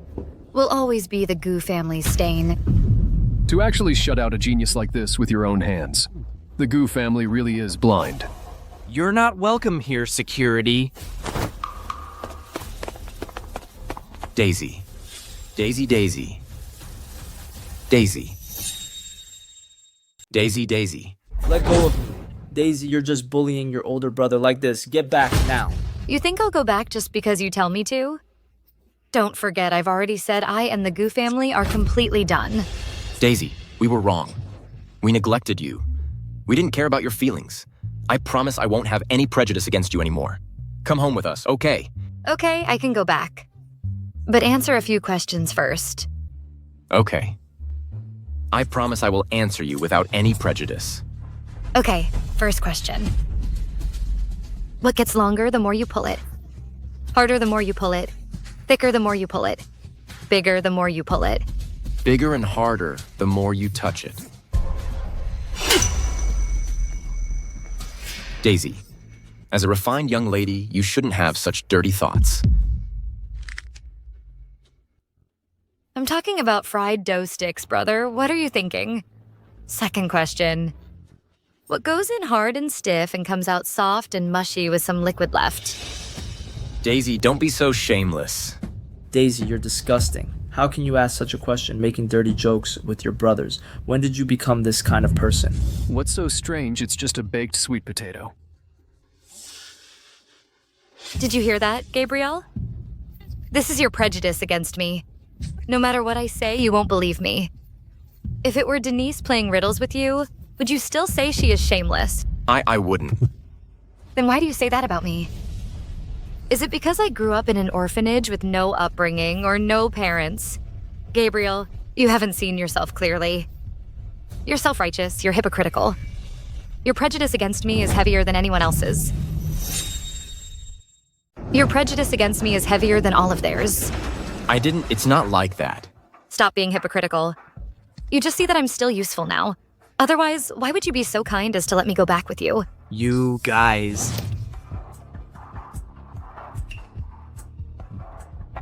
will always be the Goo family's stain. To actually shut out a genius like this with your own hands, the Goo family really is blind. You're not welcome here, security. Daisy. Daisy, Daisy. Daisy. Daisy, Daisy. Let go of me. Daisy, you're just bullying your older brother like this. Get back now. You think I'll go back just because you tell me to? Don't forget, I've already said I and the Goo family are completely done. Daisy, we were wrong. We neglected you. We didn't care about your feelings. I promise I won't have any prejudice against you anymore. Come home with us, okay? Okay, I can go back. But answer a few questions first. Okay. I promise I will answer you without any prejudice. Okay, first question. What gets longer the more you pull it? Harder the more you pull it. Thicker the more you pull it. Bigger the more you pull it. Bigger and harder the more you touch it. Daisy, as a refined young lady, you shouldn't have such dirty thoughts. I'm talking about fried dough sticks, brother. What are you thinking? Second question. What goes in hard and stiff and comes out soft and mushy with some liquid left? Daisy, don't be so shameless. Daisy, you're disgusting. How can you ask such a question, making dirty jokes with your brothers? When did you become this kind of person? What's so strange? It's just a baked sweet potato. Did you hear that, Gabrielle? This is your prejudice against me. No matter what I say, you won't believe me. If it were Denise playing riddles with you, would you still say she is shameless? I wouldn't. Then why do you say that about me? Is it because I grew up in an orphanage with no upbringing or no parents? Gabriel, you haven't seen yourself clearly. You're self-righteous, you're hypocritical. Your prejudice against me is heavier than anyone else's. Your prejudice against me is heavier than all of theirs. It's not like that. Stop being hypocritical. You just see that I'm still useful now. Otherwise, why would you be so kind as to let me go back with you? You guys.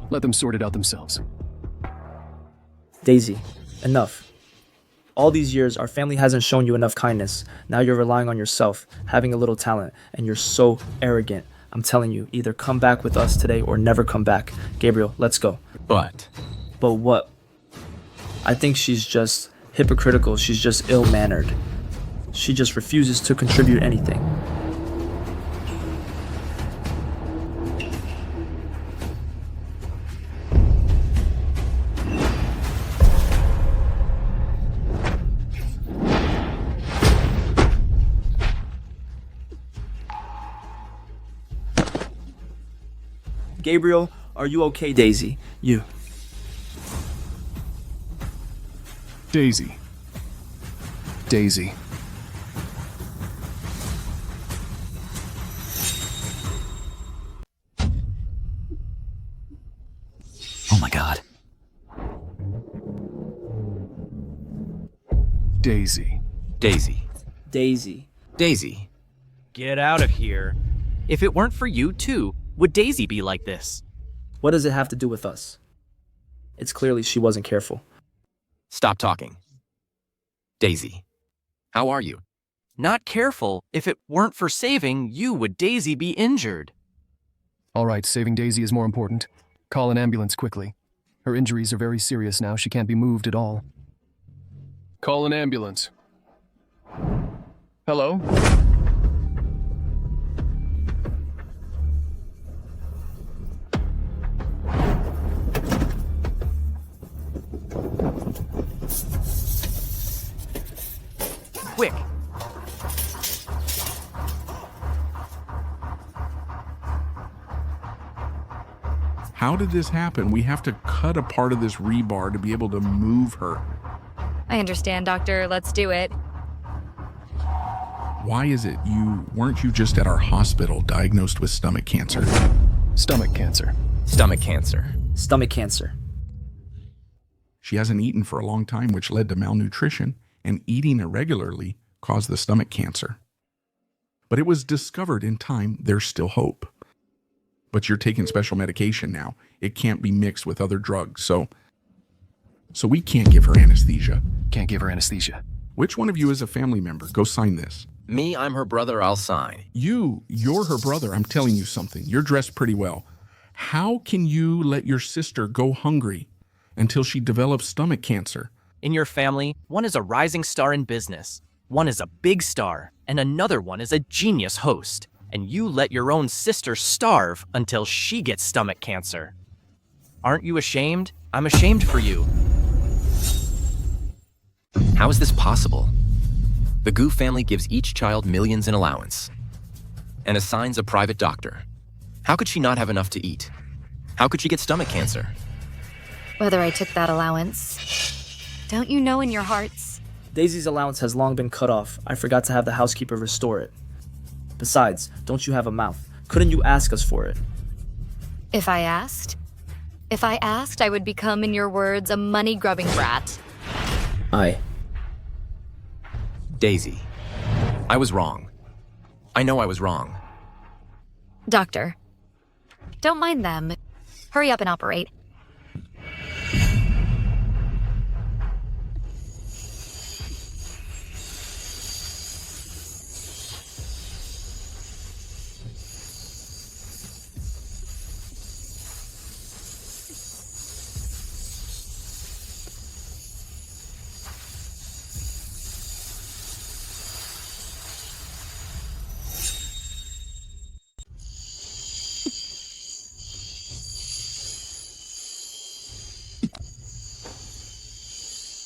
Let them sort it out themselves. Daisy, enough. All these years, our family hasn't shown you enough kindness. Now you're relying on yourself, having a little talent, and you're so arrogant. I'm telling you, either come back with us today or never come back. Gabriel, let's go. But what? I think she's just hypocritical. She's just ill-mannered. She just refuses to contribute anything. Gabriel, are you okay, Daisy? You. Daisy. Daisy. Oh my god. Daisy. Daisy. Daisy. Daisy. Get out of here. If it weren't for you too, would Daisy be like this? What does it have to do with us? It's clearly she wasn't careful. Stop talking. Daisy. How are you? Not careful. If it weren't for saving you, would Daisy be injured? All right, saving Daisy is more important. Call an ambulance quickly. Her injuries are very serious now. She can't be moved at all. Call an ambulance. Hello? Quick! How did this happen? We have to cut a part of this rebar to be able to move her. I understand, Doctor. Let's do it. Why is it weren't you just at our hospital diagnosed with stomach cancer? Stomach cancer. Stomach cancer. Stomach cancer. She hasn't eaten for a long time, which led to malnutrition, and eating irregularly caused the stomach cancer. But it was discovered in time. There's still hope. But you're taking special medication now. It can't be mixed with other drugs, so we can't give her anesthesia. Can't give her anesthesia. Which one of you is a family member? Go sign this. Me, I'm her brother, I'll sign. You're her brother. I'm telling you something. You're dressed pretty well. How can you let your sister go hungry until she develops stomach cancer? In your family, one is a rising star in business, one is a big star, and another one is a genius host. And you let your own sister starve until she gets stomach cancer. Aren't you ashamed? I'm ashamed for you. How is this possible? The Gu family gives each child millions in allowance and assigns a private doctor. How could she not have enough to eat? How could she get stomach cancer? Whether I took that allowance, don't you know in your hearts? Daisy's allowance has long been cut off. I forgot to have the housekeeper restore it. Besides, don't you have a mouth? Couldn't you ask us for it? If I asked, I would become, in your words, a money-grubbing brat. Daisy. I was wrong. I know I was wrong. Doctor, don't mind them. Hurry up and operate.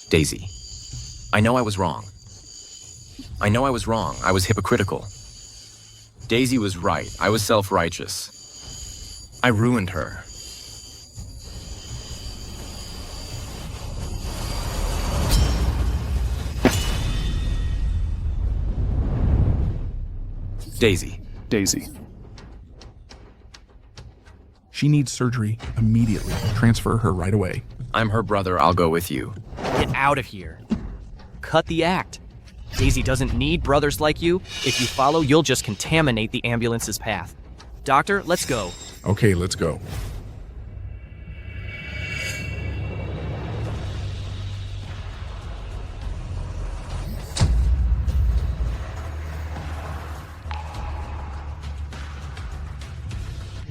Daisy. I know I was wrong. I know I was wrong. I was hypocritical. Daisy was right. I was self-righteous. I ruined her. Daisy. Daisy. She needs surgery immediately. Transfer her right away. I'm her brother. I'll go with you. Get out of here. Cut the act. Daisy doesn't need brothers like you. If you follow, you'll just contaminate the ambulance's path. Doctor, let's go. Okay, let's go.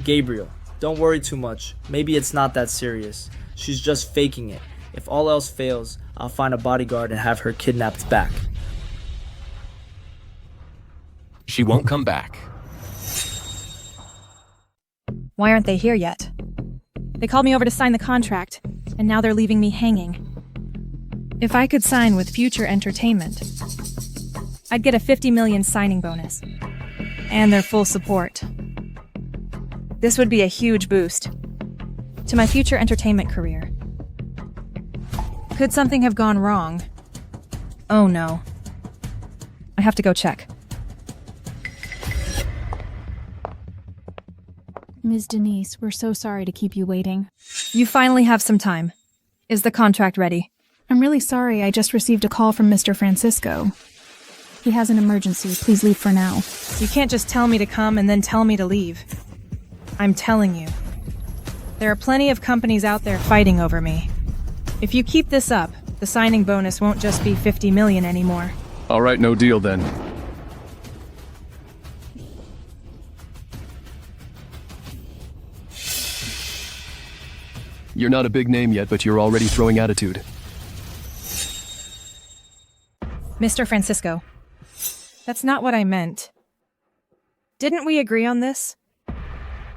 Gabriel, don't worry too much. Maybe it's not that serious. She's just faking it. If all else fails, I'll find a bodyguard and have her kidnapped back. She won't come back. Why aren't they here yet? They called me over to sign the contract, and now they're leaving me hanging. If I could sign with Future Entertainment, I'd get a 50 million signing bonus, and their full support. This would be a huge boost to my future entertainment career. Could something have gone wrong? Oh no. I have to go check. Ms. Denise, we're so sorry to keep you waiting. You finally have some time. Is the contract ready? I'm really sorry, I just received a call from Mr. Francisco. He has an emergency. Please leave for now. You can't just tell me to come and then tell me to leave. I'm telling you. There are plenty of companies out there fighting over me. If you keep this up, the signing bonus won't just be 50 million anymore. All right, no deal then. You're not a big name yet, but you're already throwing attitude. Mr. Francisco, that's not what I meant. Didn't we agree on this?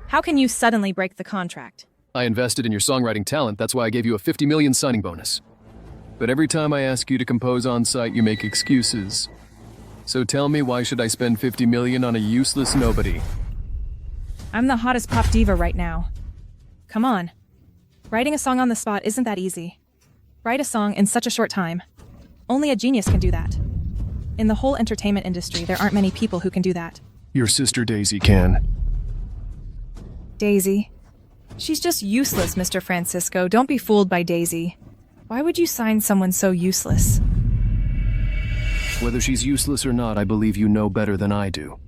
How can you suddenly break the contract? I invested in your songwriting talent, that's why I gave you a 50 million signing bonus. But every time I ask you to compose on site, you make excuses. So tell me, why should I spend 50 million on a useless nobody? I'm the hottest pop diva right now. Come on. Writing a song on the spot isn't that easy. Write a song in such a short time. Only a genius can do that. In the whole entertainment industry, there aren't many people who can do that. Your sister Daisy can. Daisy? She's just useless, Mr. Francisco. Don't be fooled by Daisy. Why would you sign someone so useless? Whether she's useless or not, I believe you know better than I do.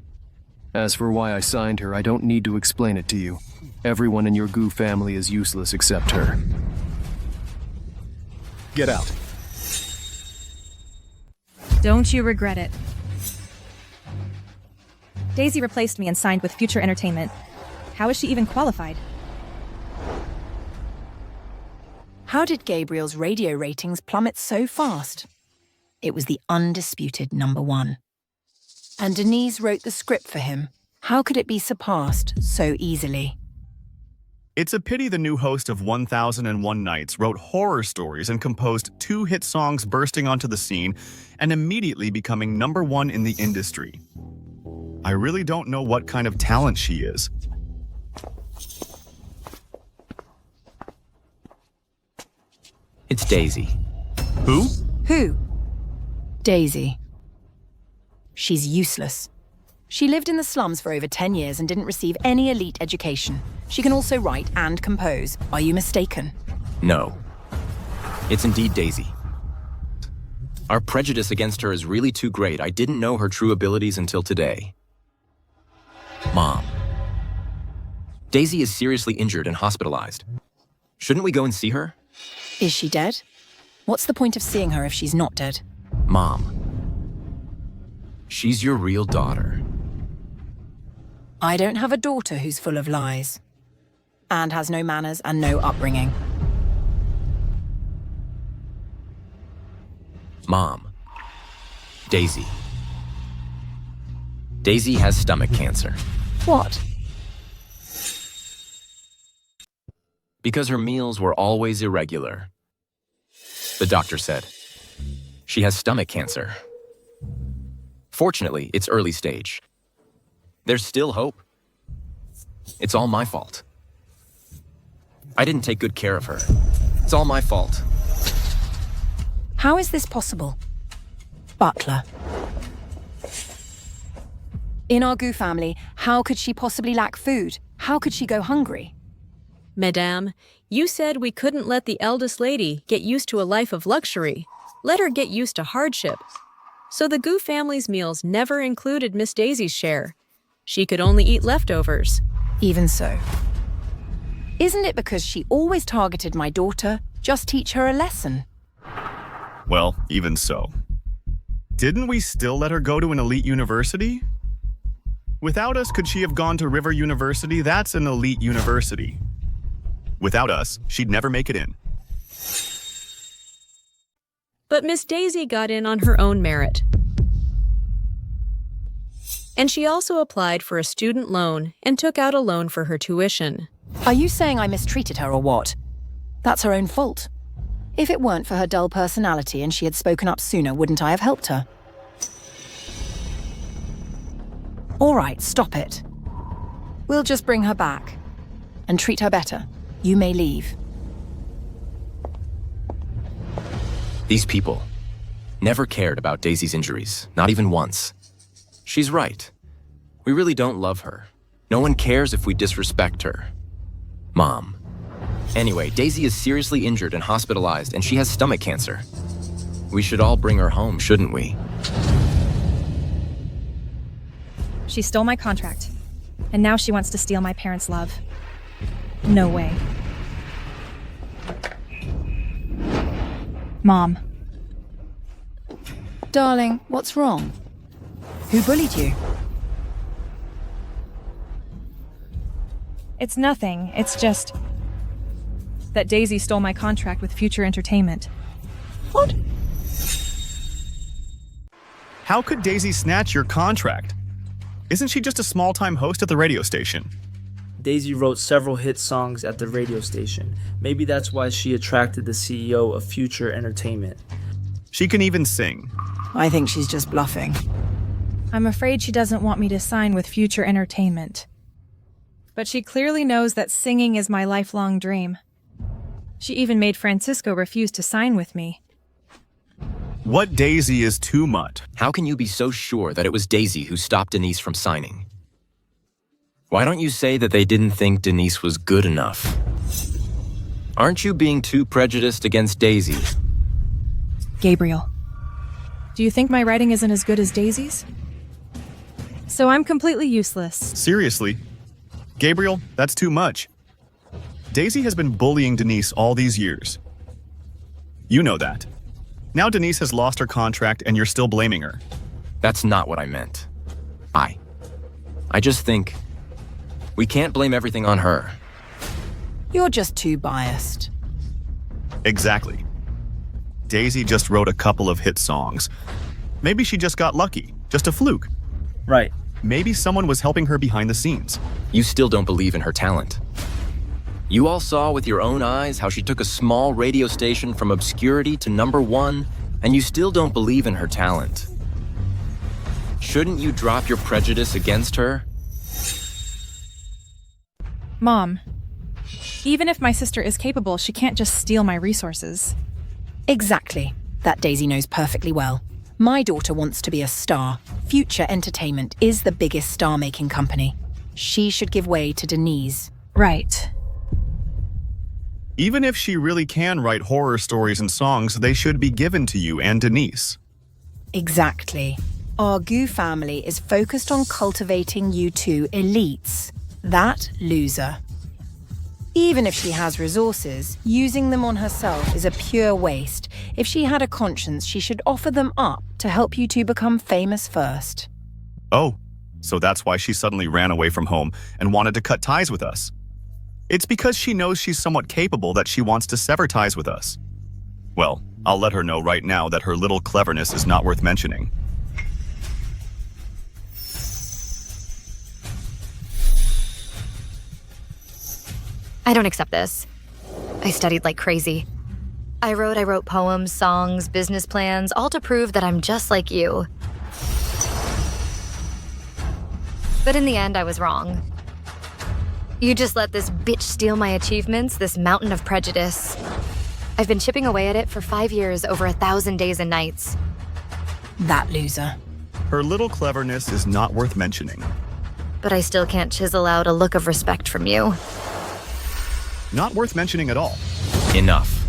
As for why I signed her, I don't need to explain it to you. Everyone in your Goo family is useless except her. Get out. Don't you regret it? Daisy replaced me and signed with Future Entertainment. How is she even qualified? How did Gabriel's radio ratings plummet so fast? It was the undisputed #1. And Denise wrote the script for him. How could it be surpassed so easily? It's a pity the new host of 1001 Nights wrote horror stories and composed 2 hit songs bursting onto the scene and immediately becoming #1 in the industry. I really don't know what kind of talent she is. It's Daisy. Who? Who? Daisy. She's useless. She lived in the slums for over 10 years and didn't receive any elite education. She can also write and compose. Are you mistaken? No. It's indeed Daisy. Our prejudice against her is really too great. I didn't know her true abilities until today. Mom. Daisy is seriously injured and hospitalized. Shouldn't we go and see her? Is she dead? What's the point of seeing her if she's not dead? Mom. She's your real daughter. I don't have a daughter who's full of lies. And has no manners and no upbringing. Mom. Daisy. Daisy has stomach cancer. What? Because her meals were always irregular. The doctor said. She has stomach cancer. Fortunately, it's early stage. There's still hope. It's all my fault. I didn't take good care of her. It's all my fault. How is this possible? Butler. In our Goo family, how could she possibly lack food? How could she go hungry? Madame, you said we couldn't let the eldest lady get used to a life of luxury. Let her get used to hardship. So the Goo family's meals never included Miss Daisy's share. She could only eat leftovers. Even so. Isn't it because she always targeted my daughter? Just teach her a lesson. Well, even so. Didn't we still let her go to an elite university? Without us, could she have gone to River University? That's an elite university. Without us, she'd never make it in. But Miss Daisy got in on her own merit. And she also applied for a student loan and took out a loan for her tuition. Are you saying I mistreated her or what? That's her own fault. If it weren't for her dull personality and she had spoken up sooner, wouldn't I have helped her? All right, stop it. We'll just bring her back and treat her better. You may leave. These people never cared about Daisy's injuries, not even once. She's right. We really don't love her. No one cares if we disrespect her. Mom. Anyway, Daisy is seriously injured and hospitalized, and she has stomach cancer. We should all bring her home, shouldn't we? She stole my contract, and now she wants to steal my parents' love. No way. Mom. Darling, what's wrong? Who bullied you? It's nothing. It's just that Daisy stole my contract with Future Entertainment. What? How could Daisy snatch your contract? Isn't she just a small-time host at the radio station? Daisy wrote several hit songs at the radio station. Maybe that's why she attracted the CEO of Future Entertainment. She can even sing. I think she's just bluffing. I'm afraid she doesn't want me to sign with Future Entertainment. But she clearly knows that singing is my lifelong dream. She even made Francisco refuse to sign with me. What Daisy is too much. How can you be so sure that it was Daisy who stopped Denise from signing? Why don't you say that they didn't think Denise was good enough? Aren't you being too prejudiced against Daisy? Gabriel, do you think my writing isn't as good as Daisy's? So I'm completely useless. Seriously? Gabriel, that's too much. Daisy has been bullying Denise all these years. You know that. Now Denise has lost her contract and you're still blaming her. That's not what I meant. I just think we can't blame everything on her. You're just too biased. Exactly. Daisy just wrote a couple of hit songs. Maybe she just got lucky, just a fluke. Right. Maybe someone was helping her behind the scenes. You still don't believe in her talent. You all saw with your own eyes how she took a small radio station from obscurity to #1, and you still don't believe in her talent. Shouldn't you drop your prejudice against her? Mom, even if my sister is capable, she can't just steal my resources. Exactly. That Daisy knows perfectly well. My daughter wants to be a star. Future Entertainment is the biggest star-making company. She should give way to Denise. Right. Even if she really can write horror stories and songs, they should be given to you and Denise. Exactly. Our Gu family is focused on cultivating you two elites. That loser. Even if she has resources, using them on herself is a pure waste. If she had a conscience, she should offer them up to help you two become famous first. Oh, so that's why she suddenly ran away from home and wanted to cut ties with us. It's because she knows she's somewhat capable that she wants to sever ties with us. Well, I'll let her know right now that her little cleverness is not worth mentioning. I don't accept this. I studied like crazy. I wrote poems, songs, business plans, all to prove that I'm just like you. But in the end, I was wrong. You just let this bitch steal my achievements, this mountain of prejudice. I've been chipping away at it for 5 years, over 1,000 days and nights. That loser. Her little cleverness is not worth mentioning. But I still can't chisel out a look of respect from you. Not worth mentioning at all. Enough.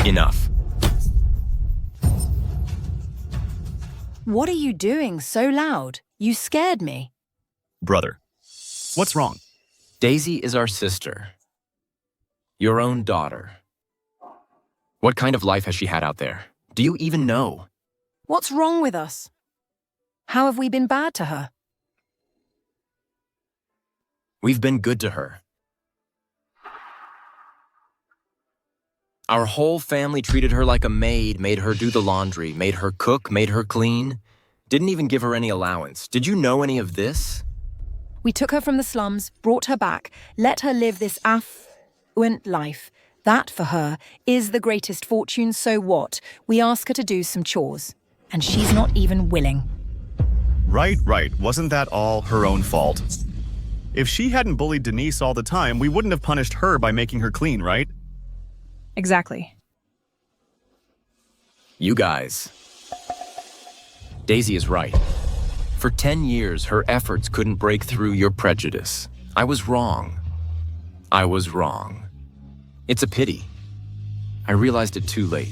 Enough. What are you doing so loud? You scared me. Brother, what's wrong? Daisy is our sister. Your own daughter. What kind of life has she had out there? Do you even know? What's wrong with us? How have we been bad to her? We've been good to her. Our whole family treated her like a maid, made her do the laundry, made her cook, made her clean. Didn't even give her any allowance. Did you know any of this? We took her from the slums, brought her back, let her live this affluent life. That, for her, is the greatest fortune, so what? We ask her to do some chores, and she's not even willing. Right. Wasn't that all her own fault? If she hadn't bullied Denise all the time, we wouldn't have punished her by making her clean, right? Exactly. You guys. Daisy is right. For 10 years, her efforts couldn't break through your prejudice. I was wrong. It's a pity. I realized it too late.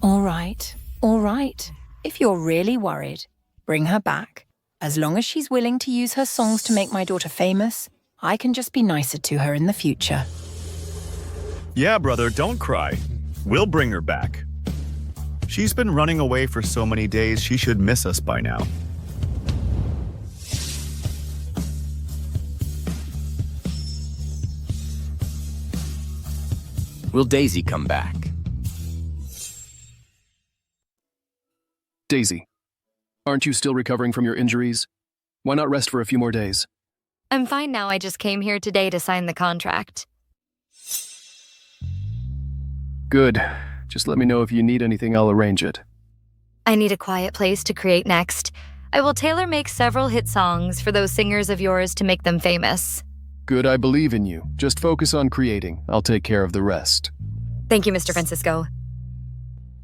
All right. If you're really worried, bring her back. As long as she's willing to use her songs to make my daughter famous, I can just be nicer to her in the future. Yeah, brother, don't cry. We'll bring her back. She's been running away for so many days, she should miss us by now. Will Daisy come back? Daisy, aren't you still recovering from your injuries? Why not rest for a few more days? I'm fine now. I just came here today to sign the contract. Good. Just let me know if you need anything, I'll arrange it. I need a quiet place to create next. I will tailor-make several hit songs for those singers of yours to make them famous. Good, I believe in you. Just focus on creating. I'll take care of the rest. Thank you, Mr. Francisco.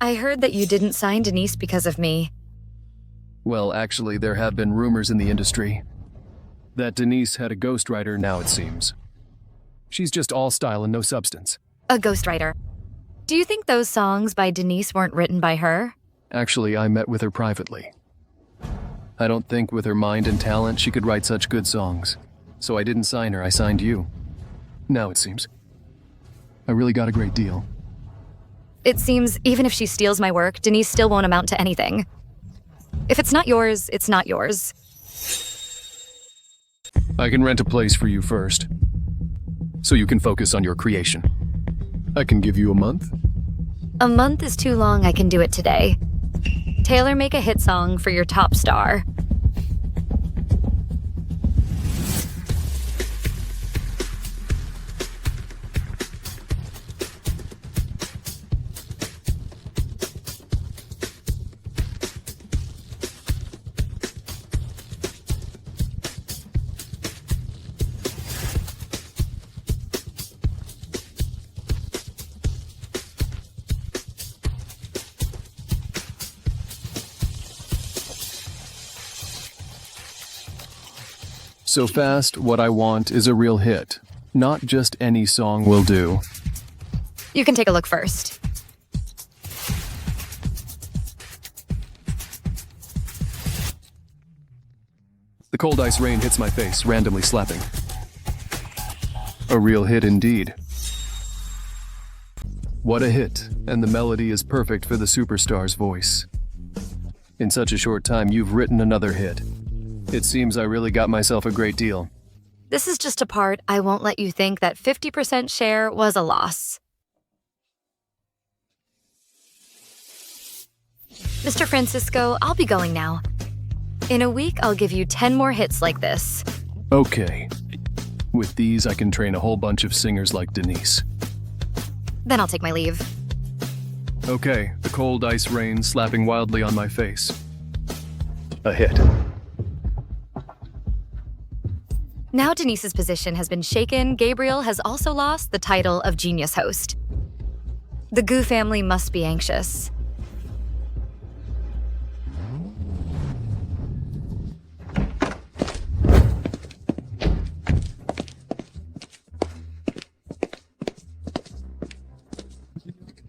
I heard that you didn't sign Denise because of me. Well, actually, there have been rumors in the industry that Denise had a ghostwriter now, it seems. She's just all style and no substance. A ghostwriter. Do you think those songs by Denise weren't written by her? Actually, I met with her privately. I don't think with her mind and talent she could write such good songs. So I didn't sign her, I signed you. Now it seems. I really got a great deal. It seems even if she steals my work, Denise still won't amount to anything. If it's not yours, it's not yours. I can rent a place for you first, so you can focus on your creation. I can give you a month. A month is too long. I can do it today. Tailor-make a hit song for your top star. So fast, what I want is a real hit. Not just any song will do. You can take a look first. The cold ice rain hits my face, randomly slapping. A real hit indeed. What a hit, and the melody is perfect for the superstar's voice. In such a short time, you've written another hit. It seems I really got myself a great deal. This is just a part. I won't let you think that 50% share was a loss. Mr. Francisco, I'll be going now. In a week, I'll give you 10 more hits like this. Okay. With these, I can train a whole bunch of singers like Denise. Then I'll take my leave. Okay, the cold ice rain slapping wildly on my face. A hit. Now Denise's position has been shaken, Gabriel has also lost the title of Genius Host. The Gu family must be anxious.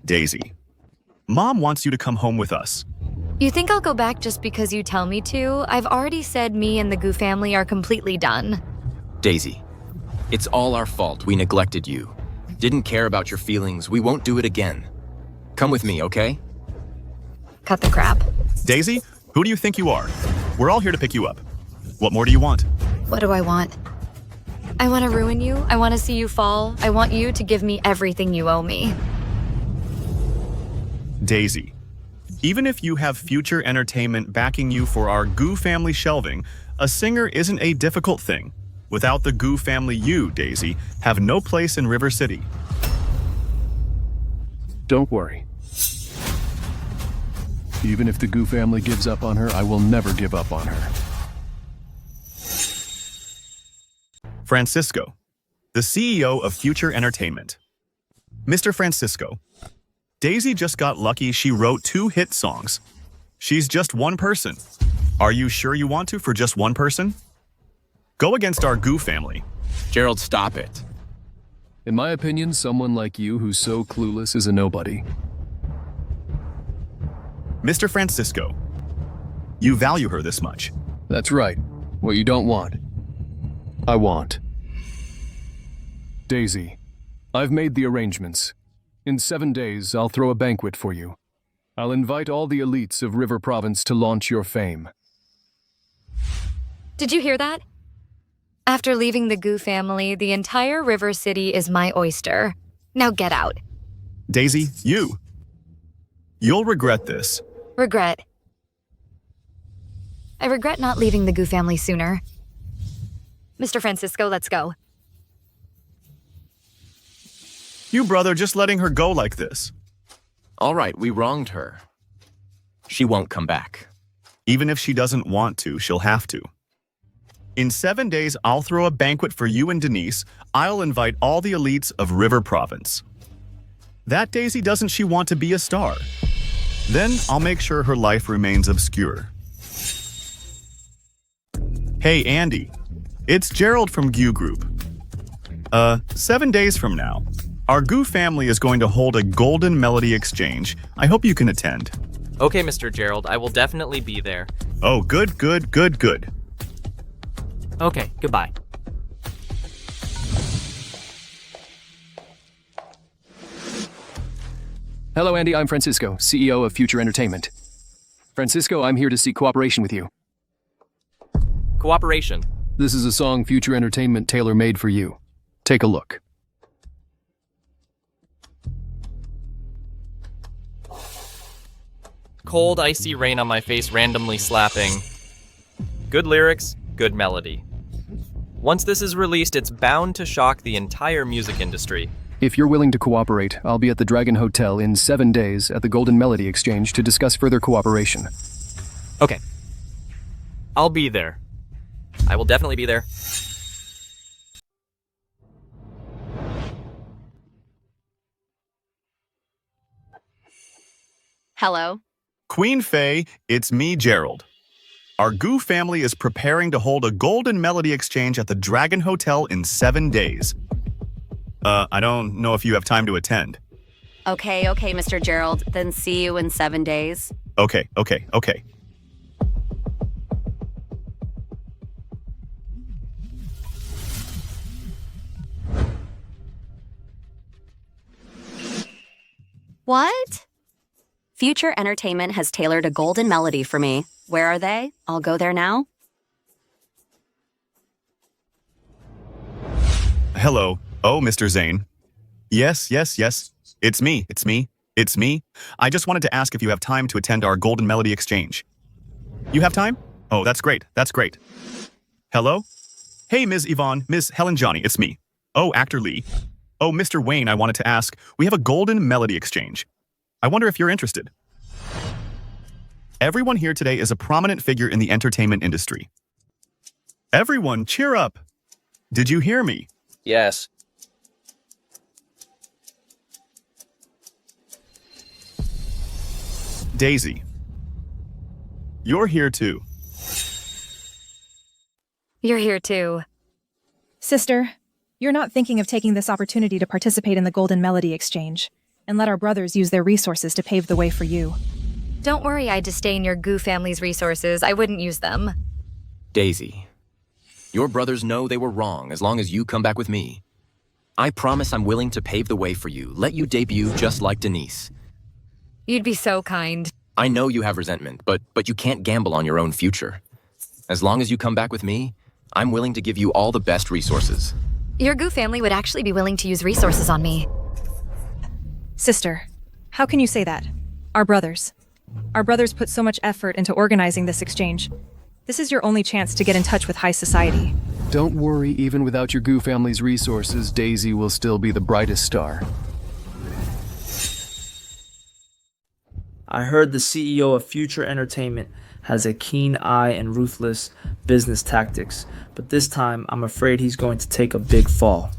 Daisy, Mom wants you to come home with us. You think I'll go back just because you tell me to? I've already said me and the Gu family are completely done. Daisy, it's all our fault. We neglected you. Didn't care about your feelings. We won't do it again. Come with me, okay? Cut the crap. Daisy, who do you think you are? We're all here to pick you up. What more do you want? What do I want? I want to ruin you. I want to see you fall. I want you to give me everything you owe me. Daisy, even if you have Future Entertainment backing you for our Goo Family shelving, a singer isn't a difficult thing. Without the Goo Family, you, Daisy, have no place in River City. Don't worry. Even if the Goo family gives up on her, I will never give up on her. Francisco, the CEO of Future Entertainment. Mr. Francisco, Daisy just got lucky she wrote 2 hit songs. She's just one person. Are you sure you want to for just one person? Go against our Goo family. Gerald, stop it. In my opinion, someone like you who's so clueless is a nobody. Mr. Francisco, you value her this much. That's right. What you don't want, I want. Daisy, I've made the arrangements. In 7 days, I'll throw a banquet for you. I'll invite all the elites of River Province to launch your fame. Did you hear that? After leaving the Goo family, the entire River City is my oyster. Now get out. Daisy, you'll regret this. Regret. I regret not leaving the Goo family sooner. Mr. Francisco, let's go. You, brother, just letting her go like this. All right, we wronged her. She won't come back. Even if she doesn't want to, she'll have to. In 7 days, I'll throw a banquet for you and Denise. I'll invite all the elites of River Province. That Daisy, doesn't she want to be a star? Then I'll make sure her life remains obscure. Hey, Andy. It's Gerald from Goo Group. 7 days from now, our Goo family is going to hold a Golden Melody Exchange. I hope you can attend. Okay, Mr. Gerald, I will definitely be there. Oh, good. Okay, goodbye. Hello, Andy. I'm Francisco, CEO of Future Entertainment. Francisco, I'm here to seek cooperation with you. Cooperation. This is a song Future Entertainment tailor-made for you. Take a look. Cold, icy rain on my face randomly slapping. Good lyrics, good melody. Once this is released, it's bound to shock the entire music industry. If you're willing to cooperate, I'll be at the Dragon Hotel in 7 days at the Golden Melody Exchange to discuss further cooperation. Okay. I'll be there. I will definitely be there. Hello? Queen Faye, it's me, Gerald. Our Goo family is preparing to hold a Golden Melody Exchange at the Dragon Hotel in 7 days. I don't know if you have time to attend. Okay, Mr. Gerald. Then see you in 7 days. Okay. What? Future Entertainment has tailored a Golden Melody for me. Where are they? I'll go there now. Hello. Oh, Mr. Zane. Yes. It's me. I just wanted to ask if you have time to attend our Golden Melody Exchange. You have time? Oh, that's great. Hello? Hey, Ms. Yvonne, Ms. Helen Johnny, it's me. Oh, Actor Lee. Oh, Mr. Wayne, I wanted to ask, we have a Golden Melody Exchange. I wonder if you're interested. Everyone here today is a prominent figure in the entertainment industry. Everyone, cheer up. Did you hear me? Yes. Daisy, you're here too. You're here too. Sister, you're not thinking of taking this opportunity to participate in the Golden Melody Exchange and let our brothers use their resources to pave the way for you. Don't worry, I disdain your Goo family's resources. I wouldn't use them. Daisy, your brothers know they were wrong as long as you come back with me. I promise I'm willing to pave the way for you, let you debut just like Denise. You'd be so kind. I know you have resentment, but you can't gamble on your own future. As long as you come back with me, I'm willing to give you all the best resources. Your Goo family would actually be willing to use resources on me. Sister, how can you say that? Our brothers. Our brothers put so much effort into organizing this exchange. This is your only chance to get in touch with high society. Don't worry, even without your Goo family's resources, Daisy will still be the brightest star. I heard the CEO of Future Entertainment has a keen eye and ruthless business tactics, but this time I'm afraid he's going to take a big fall.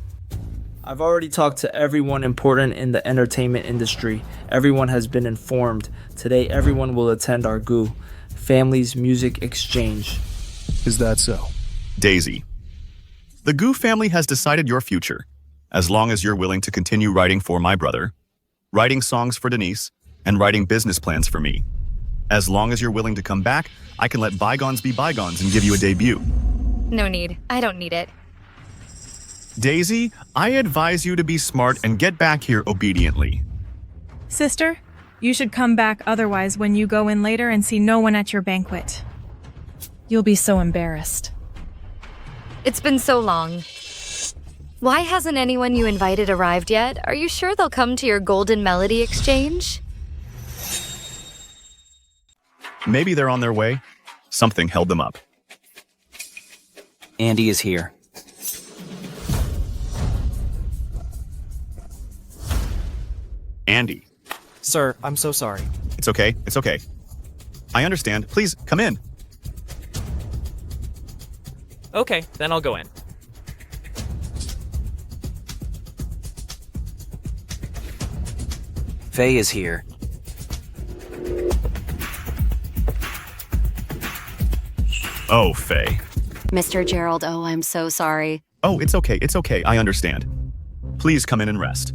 I've already talked to everyone important in the entertainment industry. Everyone has been informed. Today everyone will attend our Goo Family's Music Exchange. Is that so? Daisy, the Goo family has decided your future, as long as you're willing to continue writing for my brother, writing songs for Denise, and writing business plans for me. As long as you're willing to come back, I can let bygones be bygones and give you a debut. No need. I don't need it. Daisy, I advise you to be smart and get back here obediently. Sister, you should come back otherwise when you go in later and see no one at your banquet. You'll be so embarrassed. It's been so long. Why hasn't anyone you invited arrived yet? Are you sure they'll come to your Golden Melody exchange? Maybe they're on their way. Something held them up. Andy is here. Andy. Sir, I'm so sorry. It's okay. It's okay. I understand. Please, come in. Okay, then I'll go in. Faye is here. Oh, Faye. Mr. Gerald, oh, I'm so sorry. Oh, it's okay. It's okay. I understand. Please come in and rest.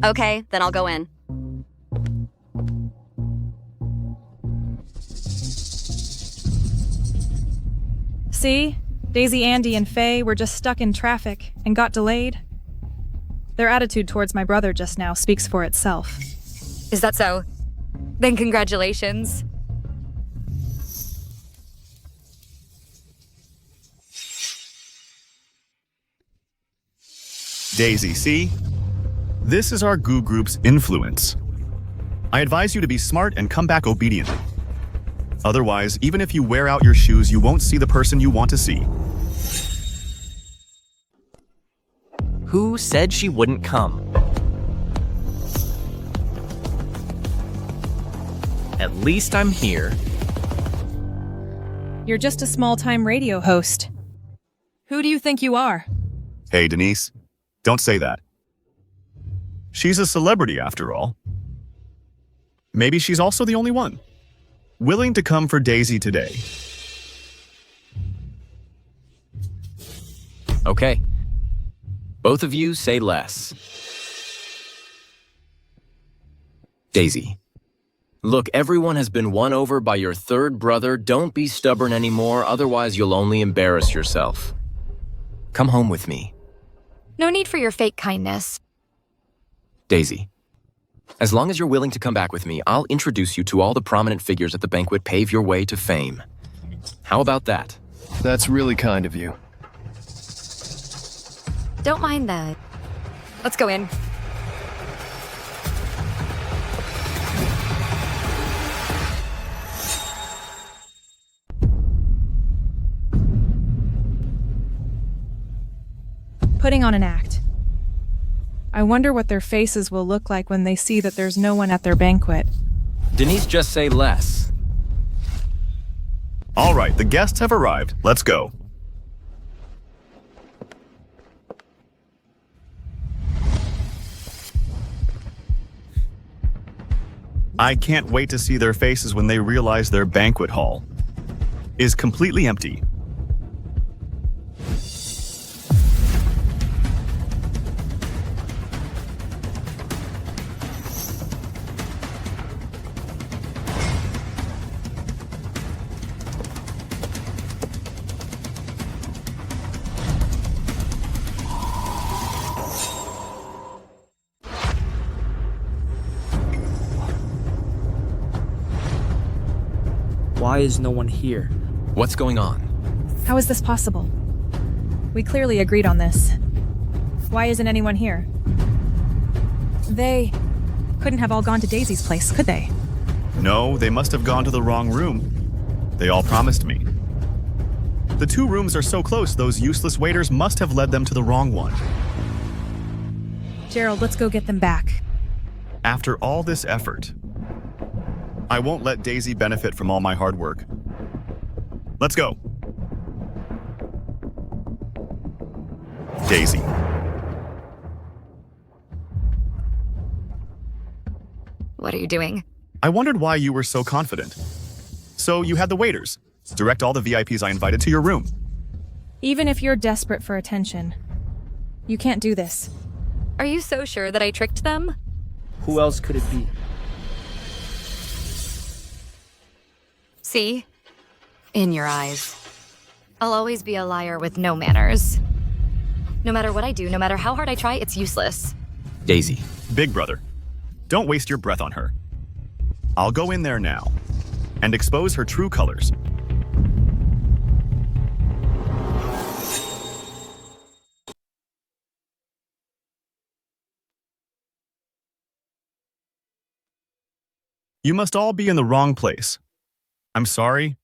Okay, then I'll go in. See? Daisy, Andy, and Faye were just stuck in traffic and got delayed. Their attitude towards my brother just now speaks for itself. Is that so? Then congratulations. Daisy, see? This is our Goo group's influence. I advise you to be smart and come back obediently. Otherwise, even if you wear out your shoes, you won't see the person you want to see. Who said she wouldn't come? At least I'm here. You're just a small-time radio host. Who do you think you are? Hey, Denise. Don't say that. She's a celebrity, after all. Maybe she's also the only one willing to come for Daisy today. Okay. Both of you say less. Daisy. Look, everyone has been won over by your third brother. Don't be stubborn anymore, otherwise you'll only embarrass yourself. Come home with me. No need for your fake kindness. Daisy. As long as you're willing to come back with me, I'll introduce you to all the prominent figures at the banquet, pave your way to fame. How about that? That's really kind of you. Don't mind that. Let's go in. Putting on an act. I wonder what their faces will look like when they see that there's no one at their banquet. Denise, just say less. All right, the guests have arrived. Let's go. I can't wait to see their faces when they realize their banquet hall is completely empty. Why is no one here? What's going on? How is this possible? We clearly agreed on this. Why isn't anyone here? They couldn't have all gone to Daisy's place, could they? No, they must have gone to the wrong room. They all promised me. The two rooms are so close, those useless waiters must have led them to the wrong one. Gerald, let's go get them back. After all this effort, I won't let Daisy benefit from all my hard work. Let's go. Daisy. What are you doing? I wondered why you were so confident. So you had the waiters direct all the VIPs I invited to your room. Even if you're desperate for attention, you can't do this. Are you so sure that I tricked them? Who else could it be? See? In your eyes. I'll always be a liar with no manners. No matter what I do, no matter how hard I try, it's useless. Daisy. Big brother, don't waste your breath on her. I'll go in there now and expose her true colors. You must all be in the wrong place. I'm sorry.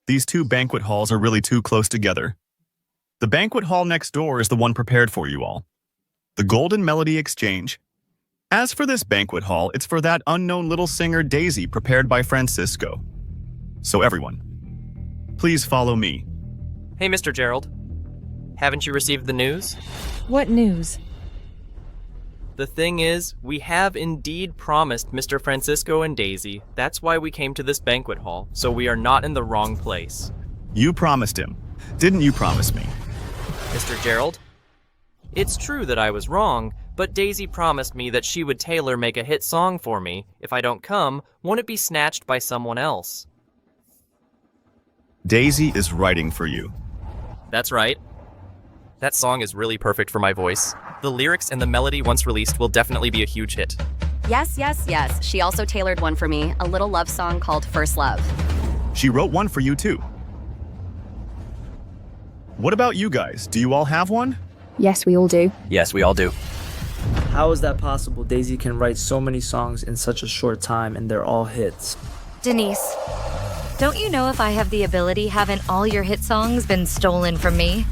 These two banquet halls are really too close together. The banquet hall next door is the one prepared for you all. The Golden Melody Exchange. As for this banquet hall, it's for that unknown little singer Daisy, prepared by Francisco. So everyone, please follow me. Hey, Mr. Gerald. Haven't you received the news? What news? The thing is, we have indeed promised Mr. Francisco and Daisy. That's why we came to this banquet hall, so we are not in the wrong place. You promised him. Didn't you promise me? Mr. Gerald? It's true that I was wrong, but Daisy promised me that she would Taylor make a hit song for me. If I don't come, won't it be snatched by someone else? Daisy is writing for you. That's right. That song is really perfect for my voice. The lyrics and the melody, once released, will definitely be a huge hit. Yes, yes, yes. She also tailored one for me, a little love song called First Love. She wrote one for you too. What about you guys? Do you all have one? Yes, we all do. Yes, we all do. How is that possible? Daisy can write so many songs in such a short time and they're all hits. Denise, don't you know if I have the ability, haven't all your hit songs been stolen from me?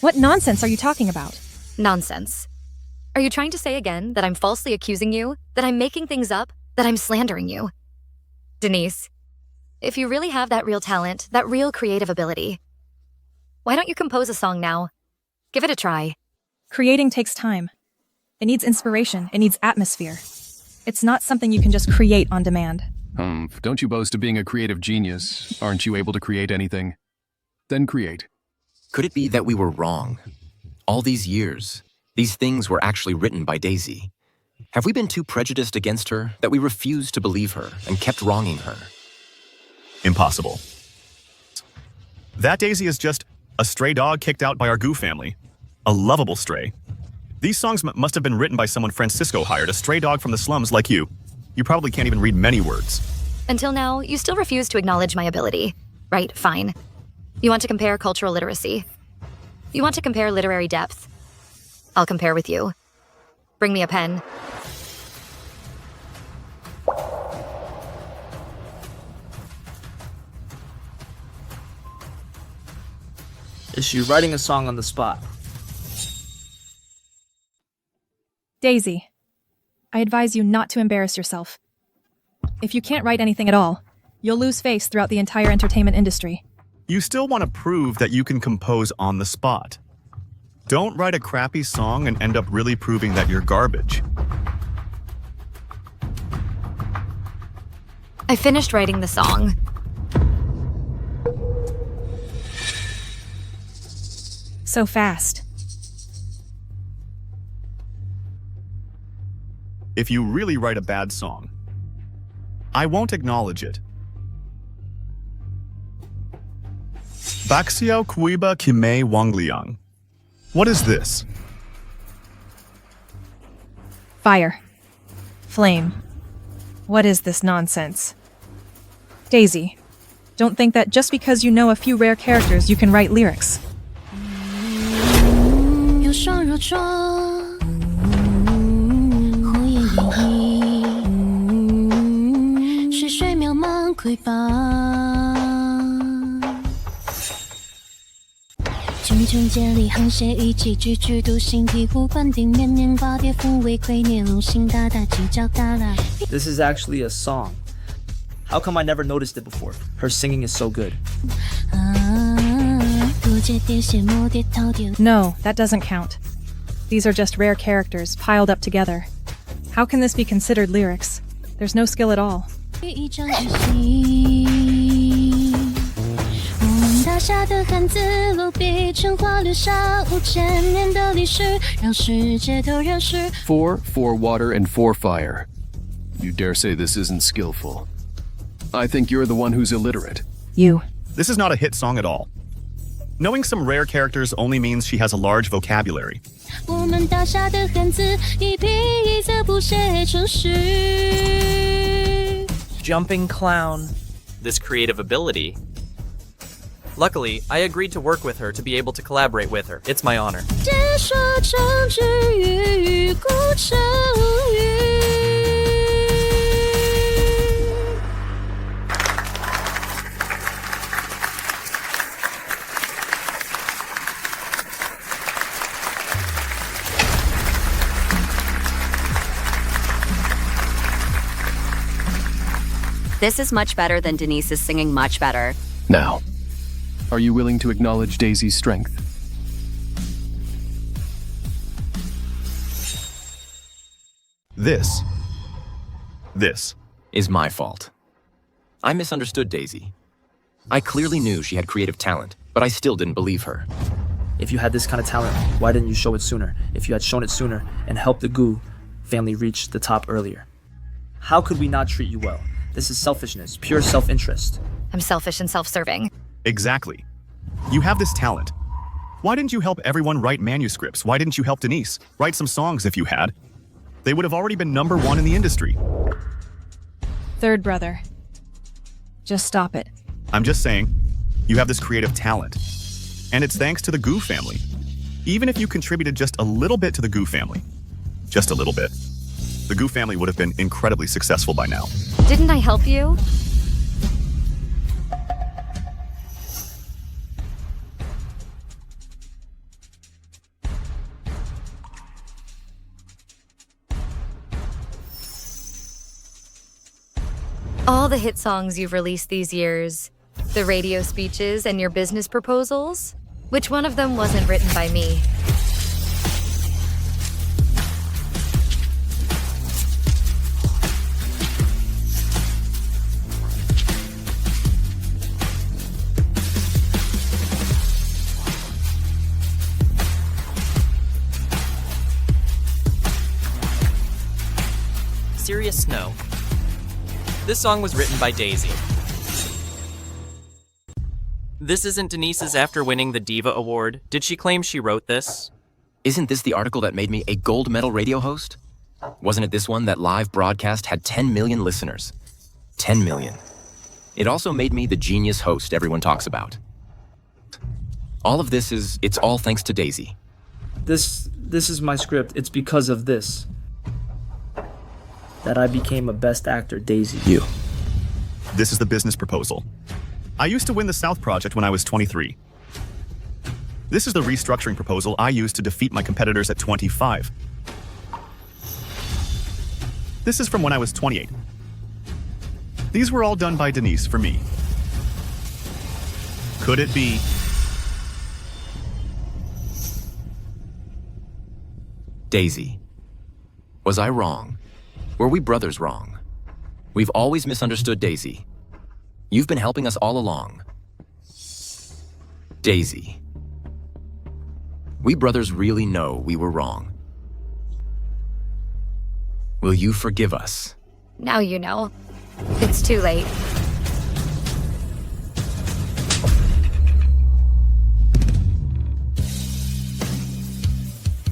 What nonsense are you talking about? Nonsense. Are you trying to say again that I'm falsely accusing you? That I'm making things up? That I'm slandering you? Denise, if you really have that real talent, that real creative ability, why don't you compose a song now? Give it a try. Creating takes time. It needs inspiration. It needs atmosphere. It's not something you can just create on demand. Don't you boast of being a creative genius? Aren't you able to create anything? Then create. Could it be that we were wrong? All these years, these things were actually written by Daisy. Have we been too prejudiced against her that we refused to believe her and kept wronging her? Impossible. That Daisy is just a stray dog kicked out by our Goo family. A lovable stray. These songs must have been written by someone Francisco hired, a stray dog from the slums like you. You probably can't even read many words. Until now, you still refuse to acknowledge my ability. Right, fine. You want to compare cultural literacy. You want to compare literary depth. I'll compare with you. Bring me a pen. Is she writing a song on the spot? Daisy, I advise you not to embarrass yourself. If you can't write anything at all, you'll lose face throughout the entire entertainment industry. You still want to prove that you can compose on the spot. Don't write a crappy song and end up really proving that you're garbage. I finished writing the song. So fast. If you really write a bad song, I won't acknowledge it. Baxiao Kuiba Kime Wangliang. What is this? Fire. Flame. What is this nonsense? Daisy, don't think that just because you know a few rare characters you can write lyrics. 有双若窗，火焰隐隐，水水渺茫窥访。青春节里沆瀣一气，句句独行，醍醐灌顶，绵绵化蝶，抚慰窥念，龙行大大，犄角旮旯。 This is actually a song. How come I never noticed it before? Her singing is so good. No, that doesn't count. These are just rare characters piled up together. How can this be considered lyrics? There's no skill at all. 大厦的汉字落笔成画，留下5000年的历史，让世界都认识。 4 for water and 4 fire. You dare say this isn't skillful? I think you're the one who's illiterate. You. This is not a hit song at all. Knowing some rare characters only means she has a large vocabulary. 我们大厦的汉字一笔一字谱写成诗。 Jumping clown. This creative ability. Luckily, I agreed to work with her to be able to collaborate with her. It's my honor. 解说成之于古成语。 This is much better than Denise is singing much better. Now, are you willing to acknowledge Daisy's strength? This is my fault. I misunderstood Daisy. I clearly knew she had creative talent, but I still didn't believe her. If you had this kind of talent, why didn't you show it sooner? If you had shown it sooner and helped the Gu family reach the top earlier. How could we not treat you well? This is selfishness, pure self-interest. I'm selfish and self-serving. Exactly. You have this talent. Why didn't you help everyone write manuscripts? Why didn't you help Denise write some songs if you had? They would have already been #1 in the industry. Third brother. Just stop it. I'm just saying, you have this creative talent. And it's thanks to the Gu family. Even if you contributed just a little bit to the Gu family, just a little bit, the Gu family would have been incredibly successful by now. Didn't I help you? All the hit songs you've released these years, the radio speeches and your business proposals, which one of them wasn't written by me? Serious Snow. This song was written by Daisy. This isn't Denise's after winning the Diva Award. Did she claim she wrote this? Isn't this the article that made me a gold medal radio host? Wasn't it this one that live broadcast had 10 million listeners? 10 million. It also made me the genius host everyone talks about. All of this it's all thanks to Daisy. This is my script. It's because of this that I became a Best Actor, Daisy. You. This is the business proposal. I used to win the South Project when I was 23. This is the restructuring proposal I used to defeat my competitors at 25. This is from when I was 28. These were all done by Denise for me. Could it be? Daisy. Was I wrong? Were we brothers wrong? We've always misunderstood Daisy. You've been helping us all along. Daisy. We brothers really know we were wrong. Will you forgive us? Now you know. It's too late.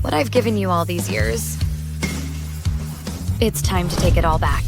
What I've given you all these years, it's time to take it all back.